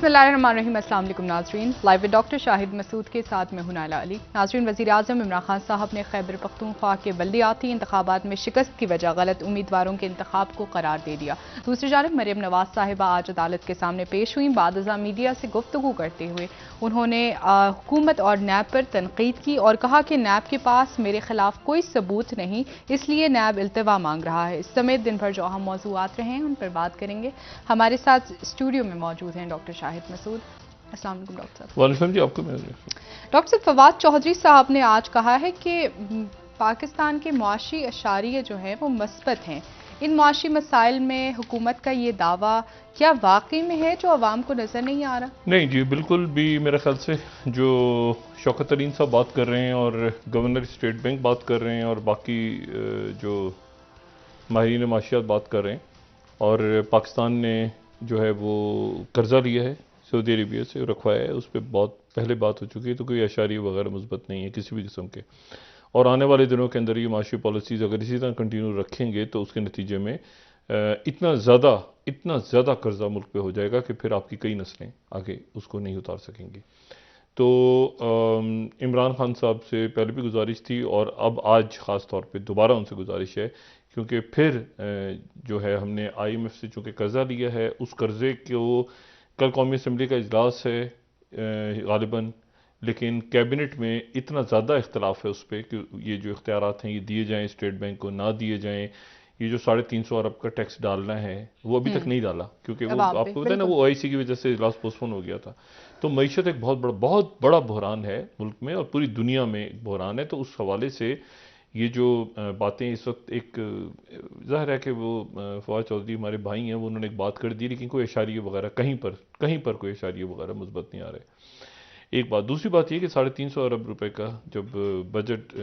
बिस्मिल्लाहिर्रहमानिर्रहीम। अस्सलाम वालेकुम नाज़रीन, live with doctor Shahid Masood के साथ में हूं नाइला अली। नाज़रीन, वज़ीर आज़म इमरान खान साहब ने खैबर पख्तूनख्वा के बल्दियाती इंतखाबात में शिकस्त की वजह गलत उम्मीदवारों के इंतखाब को करार दे दिया। दूसरी जानब मरियम नवाज साहिबा आज अदालत के सामने पेश हुई। बादअज़ां मीडिया से गुफ्तगू करते हुए उन्होंने हुकूमत और नैब पर तनकीद की और कहा कि नैब के पास मेरे खिलाफ कोई सबूत नहीं, इसलिए नैब इल्तिवा मांग रहा है। इस समेत दिन भर जो अहम मौज़ूआत रहे हैं उन पर बात करेंगे। हमारे साथ स्टूडियो में मौजूद हैं डॉक्टर शाहिद मसूद। अस्सलाम वालेकुम डॉक्टर साहब। वालेकुम जी, आपको डॉक्टर साहब, फवाद चौधरी साहब ने आज कहा है कि पाकिस्तान के मुआशी अशारिये जो हैं वो मस्बत हैं। इन मुआशी मसाइल में हुकूमत का ये दावा क्या वाकई में है जो अवाम को नजर नहीं आ रहा? नहीं जी, बिल्कुल भी मेरे ख्याल से जो शौकत तरीन साहब बात कर रहे हैं और गवर्नर स्टेट बैंक बात कर रहे हैं और बाकी जो माहिरीन माशियात बात कर रहे हैं, और पाकिस्तान ने जो है वो कर्जा लिया है सऊदी अरेबिया से, रखवाया है, उस पर बहुत पहले बात हो चुकी है। तो कोई अशारी वगैरह मुस्बत नहीं है किसी भी किस्म के। और आने वाले दिनों के अंदर ये माशी पॉलिसीज़ अगर इसी तरह कंटिन्यू रखेंगे तो उसके नतीजे में इतना ज़्यादा कर्जा मुल्क पे हो जाएगा कि फिर आपकी कई नस्लें आगे उसको नहीं उतार सकेंगी। तो इमरान खान साहब से पहले भी गुजारिश थी और अब आज ख़ास तौर पे दोबारा उनसे गुजारिश है, क्योंकि फिर जो है हमने IMF से चूँकि कर्जा लिया है, उस कर्जे को कल कौमी असम्बली का इजलास है गालिबन, लेकिन कैबिनेट में इतना ज़्यादा इख्तलाफ है उस पर कि ये जो इख्तियारात हैं ये दिए जाएँ स्टेट बैंक को, ना दिए जाएँ। ये जो 350 अरब का टैक्स डालना है वो अभी तक नहीं डाला, क्योंकि वो आपको पता है ना, वो OIC की वजह से इजलास पोस्टपोन हो गया था। तो मईशत एक बहुत बड़ा बहरान है मुल्क में और पूरी दुनिया में एक बहरान है। तो उस हवाले से ये जो बातें इस वक्त, एक ज़ाहिर है कि वो फवाद चौधरी हमारे भाई हैं, वो उन्होंने एक बात कर दी, लेकिन कोई इशारिये वगैरह कहीं पर कोई इशारिये वगैरह मुस्बत नहीं आ रहे। एक बात। दूसरी बात ये कि 350 अरब रुपए का जब बजट,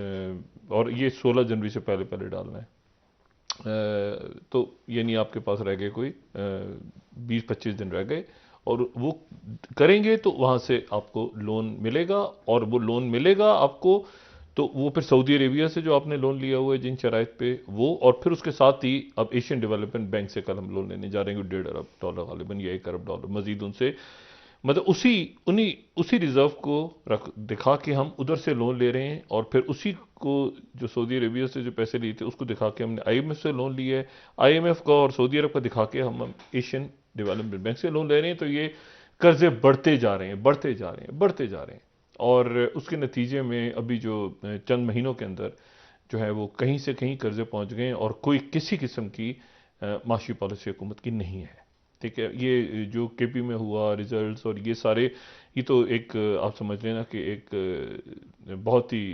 और ये 16 जनवरी से पहले डालना है, तो यानी आपके पास रह गए कोई 20-25 दिन रह गए, और वो करेंगे तो वहाँ से आपको लोन मिलेगा, और वो लोन मिलेगा आपको तो वो फिर सऊदी अरेबिया से जो आपने लोन लिया हुआ है जिन शराइत पे वो, और फिर उसके साथ ही अब एशियन डेवलपमेंट बैंक से कल हम लोन लेने जा रहे हैं $1.5 अरब गालिबन, या $1 अरब मजीद उनसे, मतलब उसी रिजर्व को दिखा के हम उधर से लोन ले रहे हैं, और फिर उसी को जो सऊदी अरेबिया से जो पैसे लिए थे उसको दिखा के हमने IMF से लोन लिया है, IMF का और सऊदी अरब का दिखा के हम एशियन डेवलपमेंट बैंक से लोन ले रहे हैं। तो ये कर्जे बढ़ते जा रहे हैं, और उसके नतीजे में अभी जो चंद महीनों के अंदर जो है वो कहीं से कहीं कर्जे पहुंच गए, और कोई किसी किस्म की माशी पॉलिसी हुकूमत की नहीं है। ठीक है, ये जो KP में हुआ रिजल्ट्स और ये सारे, ये तो एक आप समझ लेना कि एक बहुत ही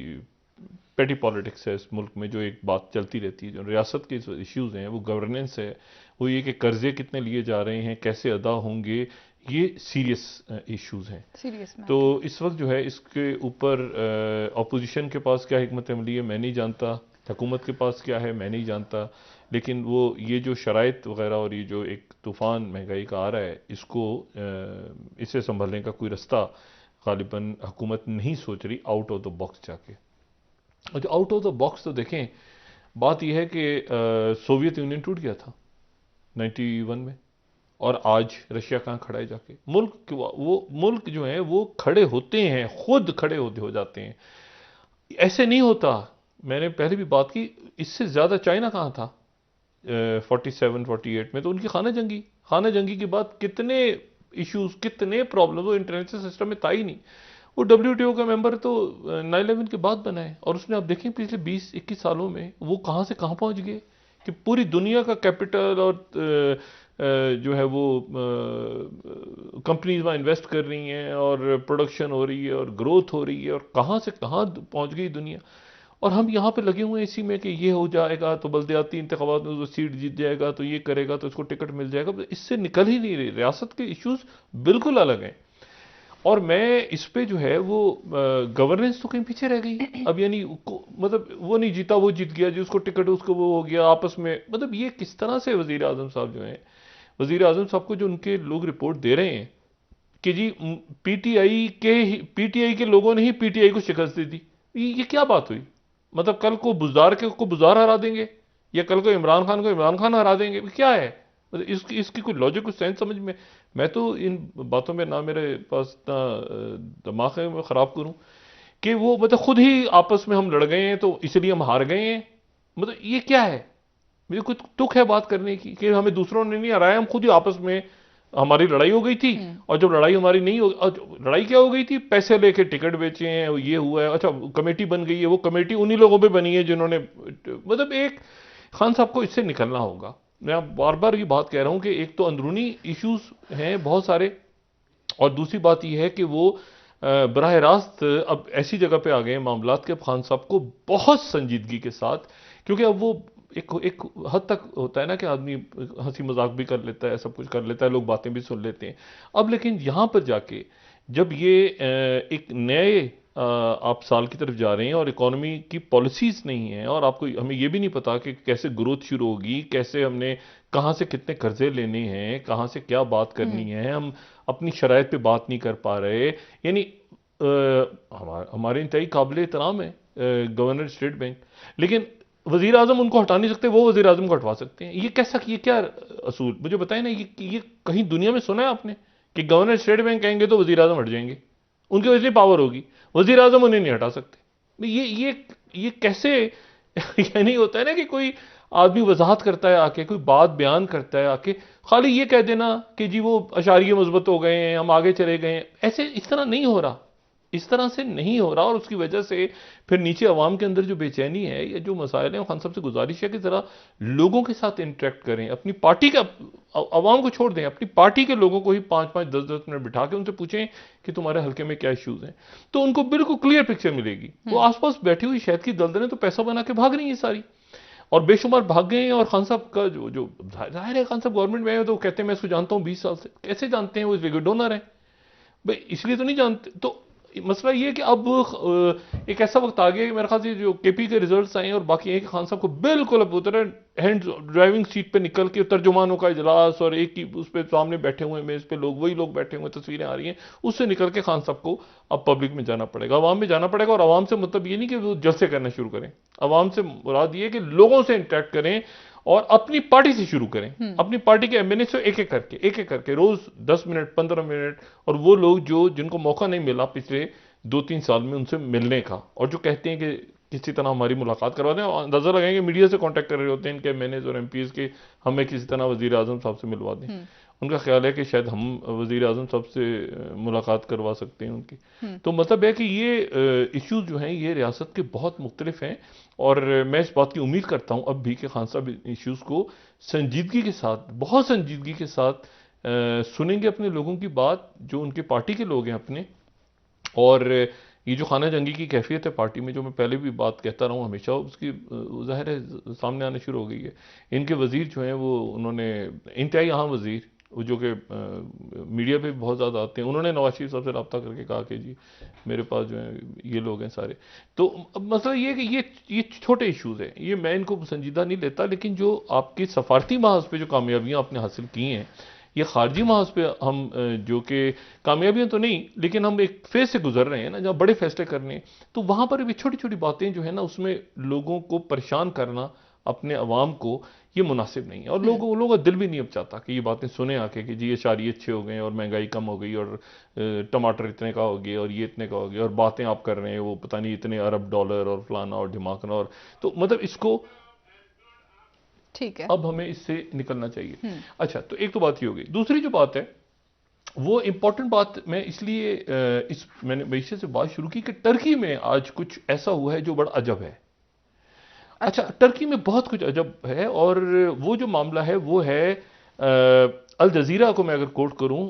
पेटी पॉलिटिक्स है इस मुल्क में, जो एक बात चलती रहती है। जो रियासत के इश्यूज़ हैं वो गवर्नेंस है, वो ये कि कर्जे कितने लिए जा रहे हैं, कैसे अदा होंगे, ये सीरियस इश्यूज़ हैं। तो इस वक्त जो है इसके ऊपर अपोजिशन के पास क्या हिकमत अमली है मैं नहीं जानता, हुकूमत के पास क्या है मैं नहीं जानता, लेकिन वो ये जो शराइत वगैरह और ये जो एक तूफ़ान महंगाई का आ रहा है, इससे संभलने का कोई रास्ता गालिबन हुकूमत नहीं सोच रही आउट ऑफ द बॉक्स जाके। और जो आउट ऑफ द बॉक्स, तो देखें बात यह है कि सोवियत यूनियन टूट गया था 91 में, और आज रशिया कहाँ खड़ा है जाके। वो मुल्क जो है वो खड़े होते हैं, खुद खड़े हो जाते हैं, ऐसे नहीं होता। मैंने पहले भी बात की, इससे ज़्यादा चाइना कहाँ था 47-48 में, तो उनकी खाना जंगी के बाद कितने इश्यूज, कितने प्रॉब्लम, वो इंटरनेशनल सिस्टम में था ही नहीं। वो WTO का मेंबर तो 9/11 के बाद बना है, और उसने आप देखें पिछले 20-21 सालों में वो कहाँ से कहाँ पहुँच गए, कि पूरी दुनिया का कैपिटल और जो है वो कंपनीज वहाँ इन्वेस्ट कर रही हैं, और प्रोडक्शन हो रही है, और ग्रोथ हो रही है, और कहाँ से कहाँ पहुँच गई दुनिया। और हम यहाँ पे लगे हुए हैं इसी में कि ये हो जाएगा तो बल्दियाती इंतखाबात में वो सीट जीत जाएगा, तो ये करेगा तो इसको टिकट मिल जाएगा। इससे निकल ही नहीं रही, रियासत के इश्यूज बिल्कुल अलग हैं। और मैं इस पे जो है वो गवर्नेंस तो कहीं पीछे रह गई अब, यानी मतलब वो नहीं जीता वो जीत गया, जिसको टिकट उसको वो हो गया आपस में। मतलब ये किस तरह से वज़ीर आज़म साहब जो हैं, वज़ीर आज़म साहब को जो उनके लोग रिपोर्ट दे रहे हैं कि जी PTI के लोगों ने ही PTI को शिकस्त दी थी, ये क्या बात हुई? मतलब कल को बुज़दार को बुज़दार हरा देंगे, या कल को इमरान खान हरा देंगे, क्या है? मतलब इसकी कोई लॉजिक, कोई सेंस समझ में, मैं तो इन बातों में ना मेरे पास ना दिमाग है मैं ख़राब करूं कि वो मतलब खुद ही आपस में हम लड़ गए हैं तो इसलिए हम हार गए हैं। मतलब ये क्या है? मुझे कुछ तुक है बात करने की कि हमें दूसरों ने नहीं हराया, हम खुद ही आपस में हमारी लड़ाई हो गई थी। और जब लड़ाई हमारी नहीं हो, लड़ाई क्या हो गई थी? पैसे लेके टिकट बेचे हैं, ये हुआ है। अच्छा, कमेटी बन गई है, वो कमेटी उन्हीं लोगों पे बनी है जिन्होंने, मतलब एक खान साहब को इससे निकलना होगा। मैं बार बार ये बात कह रहा हूं कि एक तो अंदरूनी इश्यूज हैं बहुत सारे, और दूसरी बात यह है कि वो बराह रास्त अब ऐसी जगह पे आ गए हैं मामलात के, अब खान साहब को बहुत संजीदगी के साथ, क्योंकि अब वो एक हद तक होता है ना कि आदमी हंसी मजाक भी कर लेता है, सब कुछ कर लेता है, लोग बातें भी सुन लेते हैं। अब लेकिन यहां पर जाके जब ये एक नए आप साल की तरफ जा रहे हैं और इकोनॉमी की पॉलिसीज नहीं है, और आपको हमें ये भी नहीं पता कि कैसे ग्रोथ शुरू होगी, कैसे हमने कहां से कितने कर्जे लेने हैं, कहां से क्या बात करनी है, हम अपनी शराइत पे बात नहीं कर पा रहे। यानी हमारे इंतहाई काबिल एहतराम है गवर्नर स्टेट बैंक, लेकिन वजीर आजम उनको हटा नहीं सकते, वो वजीर आजम को हटवा सकते हैं। ये कैसा, ये क्या असूल, मुझे बताए ना। ये कहीं दुनिया में सुना है आपने कि गवर्नर स्टेट बैंक कहेंगे तो वजीर आजम हट जाएंगे? उनकी वैसे पावर होगी, वजीर आजम उन्हें नहीं हटा सकते। ये कैसे यानी होता है ना कि कोई आदमी वजाहत करता है आके, कोई बात बयान करता है आके, खाली ये कह देना कि जी वो अशारिये मजबूत हो गए हैं, हम आगे चले गए हैं। ऐसे इस तरह नहीं हो रहा, इस तरह से नहीं हो रहा। और उसकी वजह से फिर नीचे अवाम के अंदर जो बेचैनी है, ये जो मसाइल हैं, खान साहब से गुजारिश है कि जरा लोगों के साथ इंटरेक्ट करें, अपनी पार्टी का, अवाम को छोड़ दें, अपनी पार्टी के लोगों को ही 5-5 10-10 मिनट बिठा के उनसे पूछें कि तुम्हारे हल्के में क्या इश्यूज हैं, तो उनको बिल्कुल क्लियर पिक्चर मिलेगी। वो आसपास बैठी हुई शहद की दलदलें तो पैसा बना के भाग रही हैं सारी, और बेशुमार भाग गए हैं। और खान साहब का जो जाहिर है, खान साहब गवर्नमेंट में आए तो कहते हैं मैं इसको जानता हूं 20 साल से। कैसे जानते हैं? वो इस डोनर है भाई, इसलिए तो नहीं जानते। तो मसला ये है कि अब एक ऐसा वक्त आ गया कि मेरे ख्याल से जो केपी के रिजल्ट्स आए हैं और बाकी एक खान साहब को बिल्कुल अब उतर हैंड ड्राइविंग सीट पे निकल के तर्जुमानों का इजलास, और एक ही उस पर सामने बैठे हुए मेज पे लोग, वही लोग बैठे हुए, तस्वीरें आ रही हैं, उससे निकल के खान साहब को अब पब्लिक में जाना पड़ेगा, अवाम में जाना पड़ेगा। और अवाम से मतलब ये नहीं कि वो जलसे करना शुरू करें, अवाम से मुराद ये कि लोगों से इंटरेक्ट करें और अपनी पार्टी से शुरू करें, अपनी पार्टी के एमएनए से एक एक करके रोज 10 मिनट 15 मिनट, और वो लोग जो जिनको मौका नहीं मिला पिछले 2-3 साल में उनसे मिलने का, और जो कहते हैं कि किसी तरह हमारी मुलाकात करवा दें, और अंदाजा लगाएंगे मीडिया से कांटेक्ट कर रहे होते हैं इनके एमएनए और एमपीज के, हमें किसी तरह वजीर आजम साहब से मिलवा दें। उनका ख्याल है कि शायद हम वजीर आजम साहब से मुलाकात करवा सकते हैं उनकी। तो मतलब है कि ये इश्यूज जो हैं ये रियासत के बहुत मुख्तलिफ हैं, और मैं इस बात की उम्मीद करता हूं अब भी कि खान साहब इश्यूज को संजीदगी के साथ, बहुत संजीदगी के साथ सुनेंगे अपने लोगों की बात, जो उनके पार्टी के लोग हैं अपने। और ये जो खाना जंगी की कैफियत है पार्टी में, जो मैं पहले भी बात कहता रहा हूँ हमेशा, उसकी ज़ाहिर है सामने आने शुरू हो गई है। इनके वजीर जो हैं वो, उन्होंने इंतहाई अहम वजीर, वो जो कि मीडिया पे भी बहुत ज़्यादा आते हैं, उन्होंने नवाज शरीफ साहब से रब्ता करके कहा कि जी मेरे पास जो है ये लोग हैं सारे। तो अब मसला ये है कि ये छोटे इशूज़ हैं, ये मैं इनको संजीदा नहीं लेता, लेकिन जो आपकी सफारती महाज पे जो कामयाबियाँ आपने हासिल की हैं, ये खारजी महाज पे हम जो कि कामयाबियां तो नहीं, लेकिन हम एक फेज से गुजर रहे हैं ना, जहाँ बड़े फैसले करने हैं, तो वहां पर भी छोटी छोटी बातें जो है ना, उसमें लोगों को परेशान करना अपने अवाम को, ये मुनासिब नहीं है। और लोगों का दिल भी नहीं अब चाहता कि ये बातें सुने आके कि जी ये शारी अच्छे हो गए और महंगाई कम हो गई और टमाटर इतने का हो गया और ये इतने का हो गया, और बातें आप कर रहे हैं वो पता नहीं इतने अरब डॉलर और फलाना और ढिमाकना, और तो मतलब इसको ठीक है, अब हमें इससे निकलना चाहिए। अच्छा, तो एक तो बात ये हो गई। दूसरी जो बात है वो इंपॉर्टेंट बात, मैं इसलिए मैंने वैसे से बात शुरू की कि टर्की में आज कुछ ऐसा हुआ है जो बड़ा अजब है। अच्छा, टर्की में बहुत कुछ अजब है, और वो जो मामला है वो है अल जजीरा को मैं अगर कोट करूं,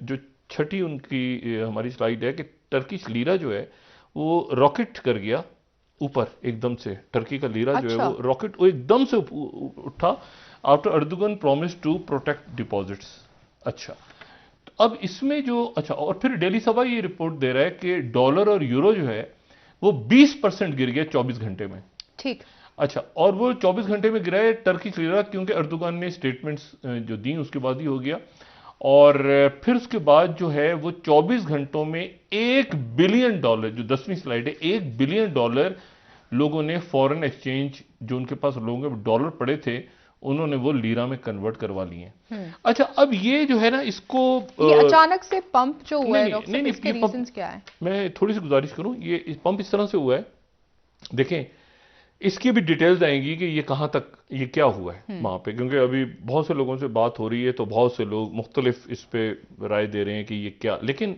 जो छठी उनकी हमारी स्लाइड है कि टर्किश लीरा जो है वो रॉकेट कर गया ऊपर एकदम से। टर्की का लीरा जो है वो रॉकेट, वो एकदम से उठा after Erdogan promise to protect deposits. अच्छा, तो अब इसमें जो, अच्छा, और फिर डेली सभा ये रिपोर्ट दे रहा है कि डॉलर और यूरो जो है वो 20% गिर गया 24 घंटे में। ठीक। अच्छा, और वो 24 घंटे में गिरा है टर्की लीरा, क्योंकि अर्दोगन ने स्टेटमेंट्स जो दी उसके बाद ही हो गया। और फिर उसके बाद जो है वो 24 घंटों में $1 बिलियन, जो 10वीं स्लाइड है, $1 बिलियन लोगों ने फॉरेन एक्सचेंज, जो उनके पास लोगों के डॉलर पड़े थे उन्होंने वो लीरा में कन्वर्ट करवा लिए हैं। अच्छा, अब ये जो है ना, इसको ये अचानक से पंप जो हुआ है डॉक्टर नहीं, साहब, नहीं, इसके ये पंप, रीजंस क्या है? मैं थोड़ी सी गुजारिश करूं, ये पंप इस तरह से हुआ है, देखें इसकी भी डिटेल्स आएंगी कि ये कहां तक, ये क्या हुआ है वहां पे, क्योंकि अभी बहुत से लोगों से बात हो रही है, तो बहुत से लोग मुख्तलिफ इस पे राय दे रहे हैं कि ये क्या, लेकिन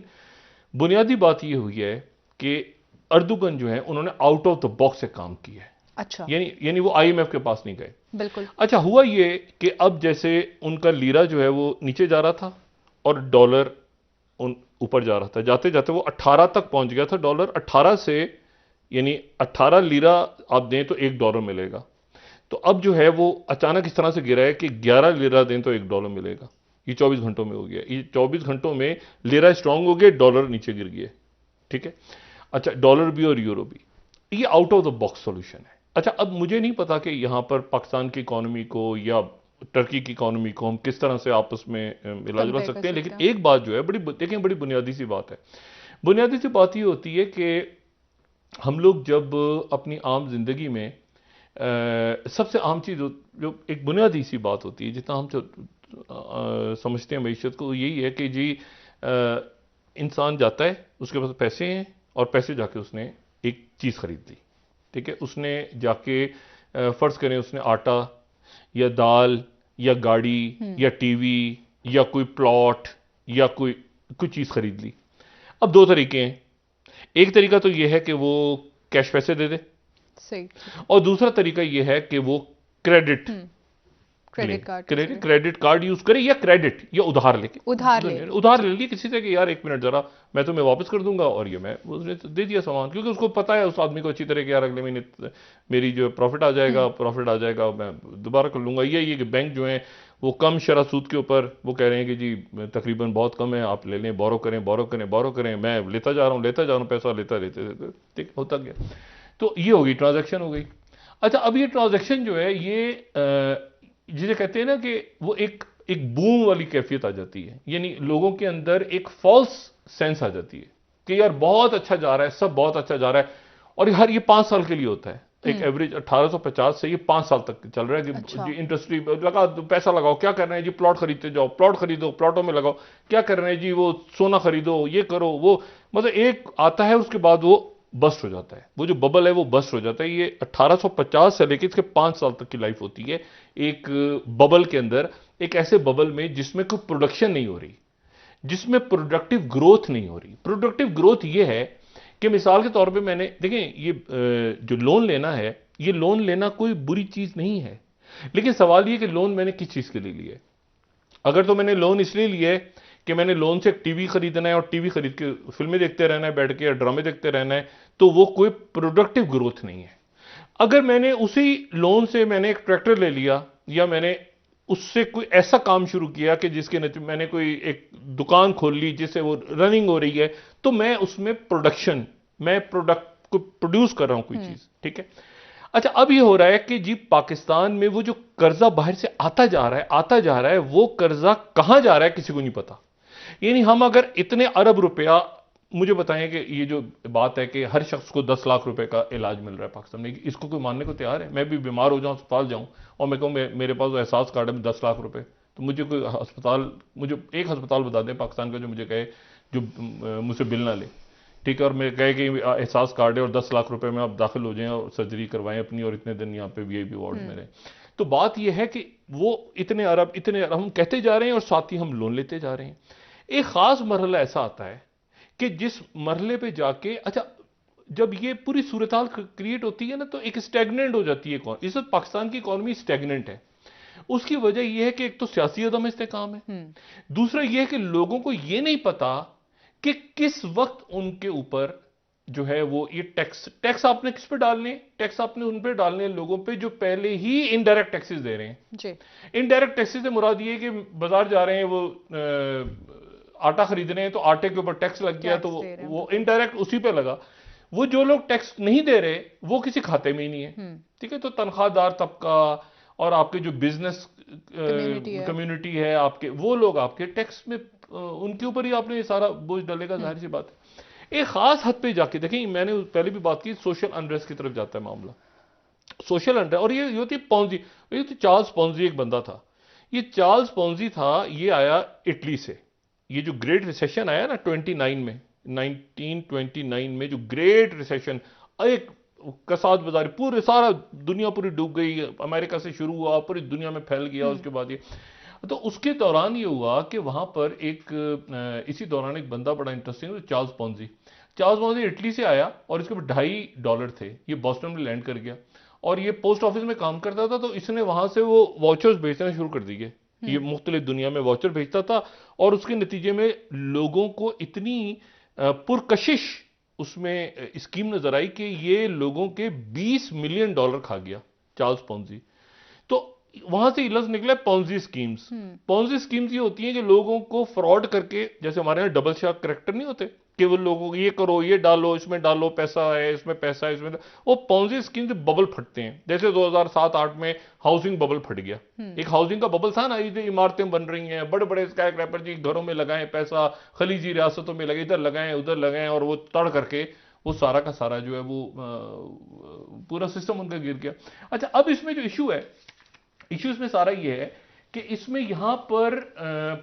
बुनियादी बात ये हुई है कि अर्दुगन जो है उन्होंने आउट ऑफ द बॉक्स से काम किया है। अच्छा, यानी वो आईएमएफ के पास नहीं गए। बिल्कुल। अच्छा, हुआ ये कि अब जैसे उनका लीरा जो है वो नीचे जा रहा था और डॉलर ऊपर जा रहा था, जाते जाते वो 18 तक पहुंच गया था डॉलर। 18 से, यानी 18 लीरा आप दें तो $1 मिलेगा। तो अब जो है वो अचानक इस तरह से गिरा है कि 11 लीरा दें तो $1 मिलेगा। ये 24 घंटों में हो गया। ये 24 घंटों में लीरा स्ट्रांग हो गया, डॉलर नीचे गिर गया। ठीक है, अच्छा, डॉलर भी और यूरो भी, ये out of the box solution है। अच्छा, अब मुझे नहीं पता कि यहां पर पाकिस्तान की इकोनॉमी को या टर्की की इकोनॉमी को हम किस तरह से आपस में मिला जुला सकते हैं, लेकिन एक बात जो है देखें, बड़ी बुनियादी सी बात है। बुनियादी सी बात ये होती है कि हम लोग जब अपनी आम जिंदगी में सबसे आम चीज जो एक बुनियादी सी बात होती है, जितना हम समझते हैं मैशत को, यही है कि जी इंसान जाता है, उसके पास पैसे हैं और पैसे जाके उसने एक चीज खरीद ली। ठीक है, उसने जाके फर्ज करें उसने आटा या दाल या गाड़ी या टीवी या कोई प्लॉट या कोई चीज खरीद ली। अब दो तरीके हैं, एक तरीका तो यह है कि वो कैश पैसे दे दे, सही, और दूसरा तरीका यह है कि वो क्रेडिट कार्ड यूज करे, या क्रेडिट या उधार ले लिए किसी से कि यार 1 मिनट जरा मैं तुम्हें वापस कर दूंगा, और ये मैं उसने तो दे दिया सामान, क्योंकि उसको पता है उस आदमी को अच्छी तरह कि यार अगले महीने मेरी जो प्रॉफिट आ जाएगा मैं दोबारा कर लूंगा। ये कि बैंक जो है वो कम शरह सूद के ऊपर वो कह रहे हैं कि जी तकरीबन बहुत कम है, आप ले लें, बोरो करें, मैं लेता जा रहा हूं पैसा, लेते ठीक होता गया। तो ये होगी, ट्रांजैक्शन हो गई। अच्छा, अब ये ट्रांजैक्शन जो है ये जिसे कहते हैं ना कि वो एक बूम वाली कैफियत आ जाती है, यानी लोगों के अंदर एक फॉल्स सेंस आ जाती है कि यार बहुत अच्छा जा रहा है, सब बहुत अच्छा जा रहा है, और हर ये 5 साल के लिए होता है। एक एवरेज 1850 से ये 5 साल तक चल रहा है कि अच्छा। जी इंडस्ट्री लगा, पैसा लगाओ, क्या कर रहे हैं जी, प्लॉट खरीदते जाओ, प्लॉट खरीदो, प्लॉटों में लगाओ, क्या कर रहे हैं जी, वो सोना खरीदो, ये करो वो, मतलब एक आता है, उसके बाद वो बस्ट हो जाता है, वो जो बबल है वो बस्ट हो जाता है। ये 1850 से लेकर इसके 5 साल तक की लाइफ होती है एक बबल के अंदर, एक ऐसे बबल में जिसमें कोई प्रोडक्शन नहीं हो रही, जिसमें प्रोडक्टिव ग्रोथ नहीं हो रही। प्रोडक्टिव ग्रोथ ये है कि मिसाल के तौर पे मैंने देखें, ये जो लोन लेना है, ये लोन लेना कोई बुरी चीज नहीं है, लेकिन सवाल ये कि लोन मैंने किस चीज के लिए लिया है। अगर तो मैंने लोन इसलिए लिया है कि मैंने लोन से एक टीवी खरीदना है और टीवी खरीद के फिल्में देखते रहना है बैठ के, या ड्रामे देखते रहना है, तो वो कोई प्रोडक्टिव ग्रोथ नहीं है। अगर मैंने उसी लोन से मैंने एक ट्रैक्टर ले लिया, या मैंने उससे कोई ऐसा काम शुरू किया कि जिसके नतीजे मैंने कोई एक दुकान खोल ली जिससे वो रनिंग हो रही है, तो मैं उसमें मैं प्रोडक्ट को प्रोड्यूस कर रहा हूं कोई चीज। ठीक है, अच्छा, अब ये हो रहा है कि जी पाकिस्तान में वो जो कर्जा बाहर से आता जा रहा है, वो कर्जा कहां जा रहा है किसी को नहीं पता। यानी हम अगर इतने अरब रुपया, मुझे बताएं कि ये जो बात है कि हर शख्स को 10 लाख रुपए का इलाज मिल रहा है पाकिस्तान में, इसको कोई मानने को तैयार है? मैं भी बीमार हो जाऊं, अस्पताल जाऊं और मैं कहूं मेरे पास एहसास कार्ड है 10 लाख रुपए, तो मुझे कोई अस्पताल, मुझे एक अस्पताल बता दें पाकिस्तान का जो मुझे कहे, जो मुझसे बिल ना ले, ठीक है, और मैं कहे कि एहसास कार्ड है और 10 लाख रुपए में आप दाखिल हो जाएं और सर्जरी करवाएं अपनी, और इतने दिन यहाँ पे वीआईपी वार्ड में रहें। तो बात यह है कि वो इतने अरब हम कहते जा रहे हैं, और साथ ही हम लोन लेते जा रहे हैं। एक खास मरहला ऐसा आता है कि जिस मरहले पे जाके, अच्छा, जब ये पूरी सूरत हाल क्रिएट होती है ना, तो एक स्टैग्नेंट हो जाती है। इस वक्त पाकिस्तान की इकोनॉमी स्टैग्नेंट है। उसकी वजह यह है कि एक तो सियासी अदम इस्तेकाम है, दूसरा यह है कि लोगों को यह नहीं पता कि किस वक्त उनके ऊपर जो है वो ये टैक्स आपने किस पे डालने, टैक्स आपने उन पे डालने लोगों पे जो पहले ही इनडायरेक्ट टैक्सेस दे रहे हैं जी। इनडायरेक्ट टैक्सेस से मुराद ये है कि बाजार जा रहे हैं, वो आटा खरीद रहे हैं, तो आटे के ऊपर टैक्स लग गया, तो वो इनडायरेक्ट उसी पे लगा। वो जो लोग टैक्स नहीं दे रहे वो किसी खाते में ही नहीं है। ठीक है, तो तनख्वाहदार तबका और आपके जो बिजनेस कम्युनिटी है आपके, वो लोग आपके टैक्स में उनके ऊपर ही आपने ये सारा बोझ डालेगा, जाहिर सी बात है। एक खास हद पे जाके देखें, मैंने पहले भी बात की, सोशल अनरेस्ट की तरफ जाता है मामला। सोशल अंडर, और ये होती पॉन्जी, ये तो चार्ल्स पॉन्जी एक बंदा था। ये चार्ल्स पॉन्जी था, ये आया इटली से। ये जो ग्रेट रिसेशन आया ना 29 में, 1929 में जो ग्रेट रिसेशन, एक कसाद बाजारी, पूरे सारा दुनिया पूरी डूब गई, अमेरिका से शुरू हुआ पूरी दुनिया में फैल गया। उसके बाद ये, तो उसके दौरान ये हुआ कि वहां पर इसी दौरान एक बंदा बड़ा interesting, Charles Ponzi. Charles Ponzi Italy से आया और इसके ऊपर $2.5 थे। ये बॉस्टन में लैंड कर गया और ये पोस्ट ऑफिस में काम करता था, तो इसने वहां से वो वाउचर्स बेचना शुरू कर दिए। ये मुख्तलिफ दुनिया में वाउचर भेजता था और उसके नतीजे में लोगों को इतनी पुरकशिश उसमें स्कीम नजर आई कि ये लोगों के $20 मिलियन खा गया चार्ल्स पॉन्जी। तो वहां से लफ्ज निकला पॉन्जी स्कीम्स। पॉन्जी स्कीम्स ये होती हैं कि लोगों को फ्रॉड करके, जैसे हमारे यहाँ डबल शॉक करेक्टर नहीं होते कि वो लोगों को ये करो, ये डालो, इसमें डालो, पैसा है, इसमें पैसा है, इसमें वो पॉन्जी स्कीम से बबल फटते हैं। जैसे 2007-8 में हाउसिंग बबल फट गया। एक हाउसिंग का बबल था ना, ये इमारतें बन रही हैं, बड़े बड़े स्काई क्रैपर जी, घरों में लगाएं पैसा, खलीजी रियासतों में लगे, इधर लगाएं उधर लगाएं, और वो तड़ करके वो सारा का सारा जो है वो पूरा सिस्टम उनका गिर गया। अच्छा, अब इसमें जो इशू है, इशू इसमें सारा ये है कि इसमें यहां पर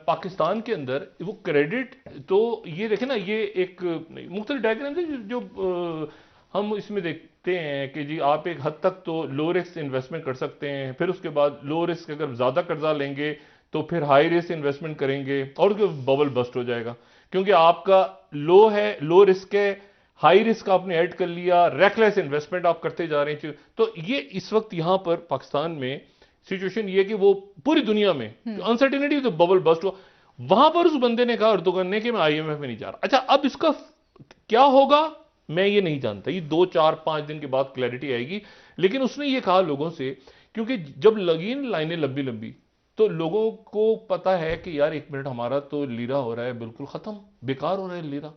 पाकिस्तान के अंदर वो क्रेडिट, तो ये देखें ना, ये एक मुख्तलिफ डायग्राम है जो हम इसमें देखते हैं कि जी आप एक हद तक तो लो रिस्क इन्वेस्टमेंट कर सकते हैं, फिर उसके बाद लो रिस्क अगर ज्यादा कर्जा लेंगे तो फिर हाई रिस्क इन्वेस्टमेंट करेंगे और बबल बस्ट हो जाएगा, क्योंकि आपका लो है, लो रिस्क है, हाई रिस्क आपने ऐड कर लिया, रेकलेस इन्वेस्टमेंट आप करते जा रहे हैं। तो ये इस वक्त यहां पर पाकिस्तान में सिचुएशन ये कि वो पूरी दुनिया में अनसर्टेनिटी, तो बबल बस्ट हुआ। वहां पर उस बंदे ने कहा, अर्दोगन ने, कि मैं आईएमएफ में नहीं जा रहा। अच्छा, अब इसका क्या होगा मैं ये नहीं जानता, ये 2-4-5 दिन के बाद क्लैरिटी आएगी। लेकिन उसने ये कहा लोगों से, क्योंकि जब लगी लाइनें लंबी लंबी, तो लोगों को पता है कि यार 1 मिनट, हमारा तो लीरा हो रहा है बिल्कुल खत्म, बेकार हो रहा है लीरा।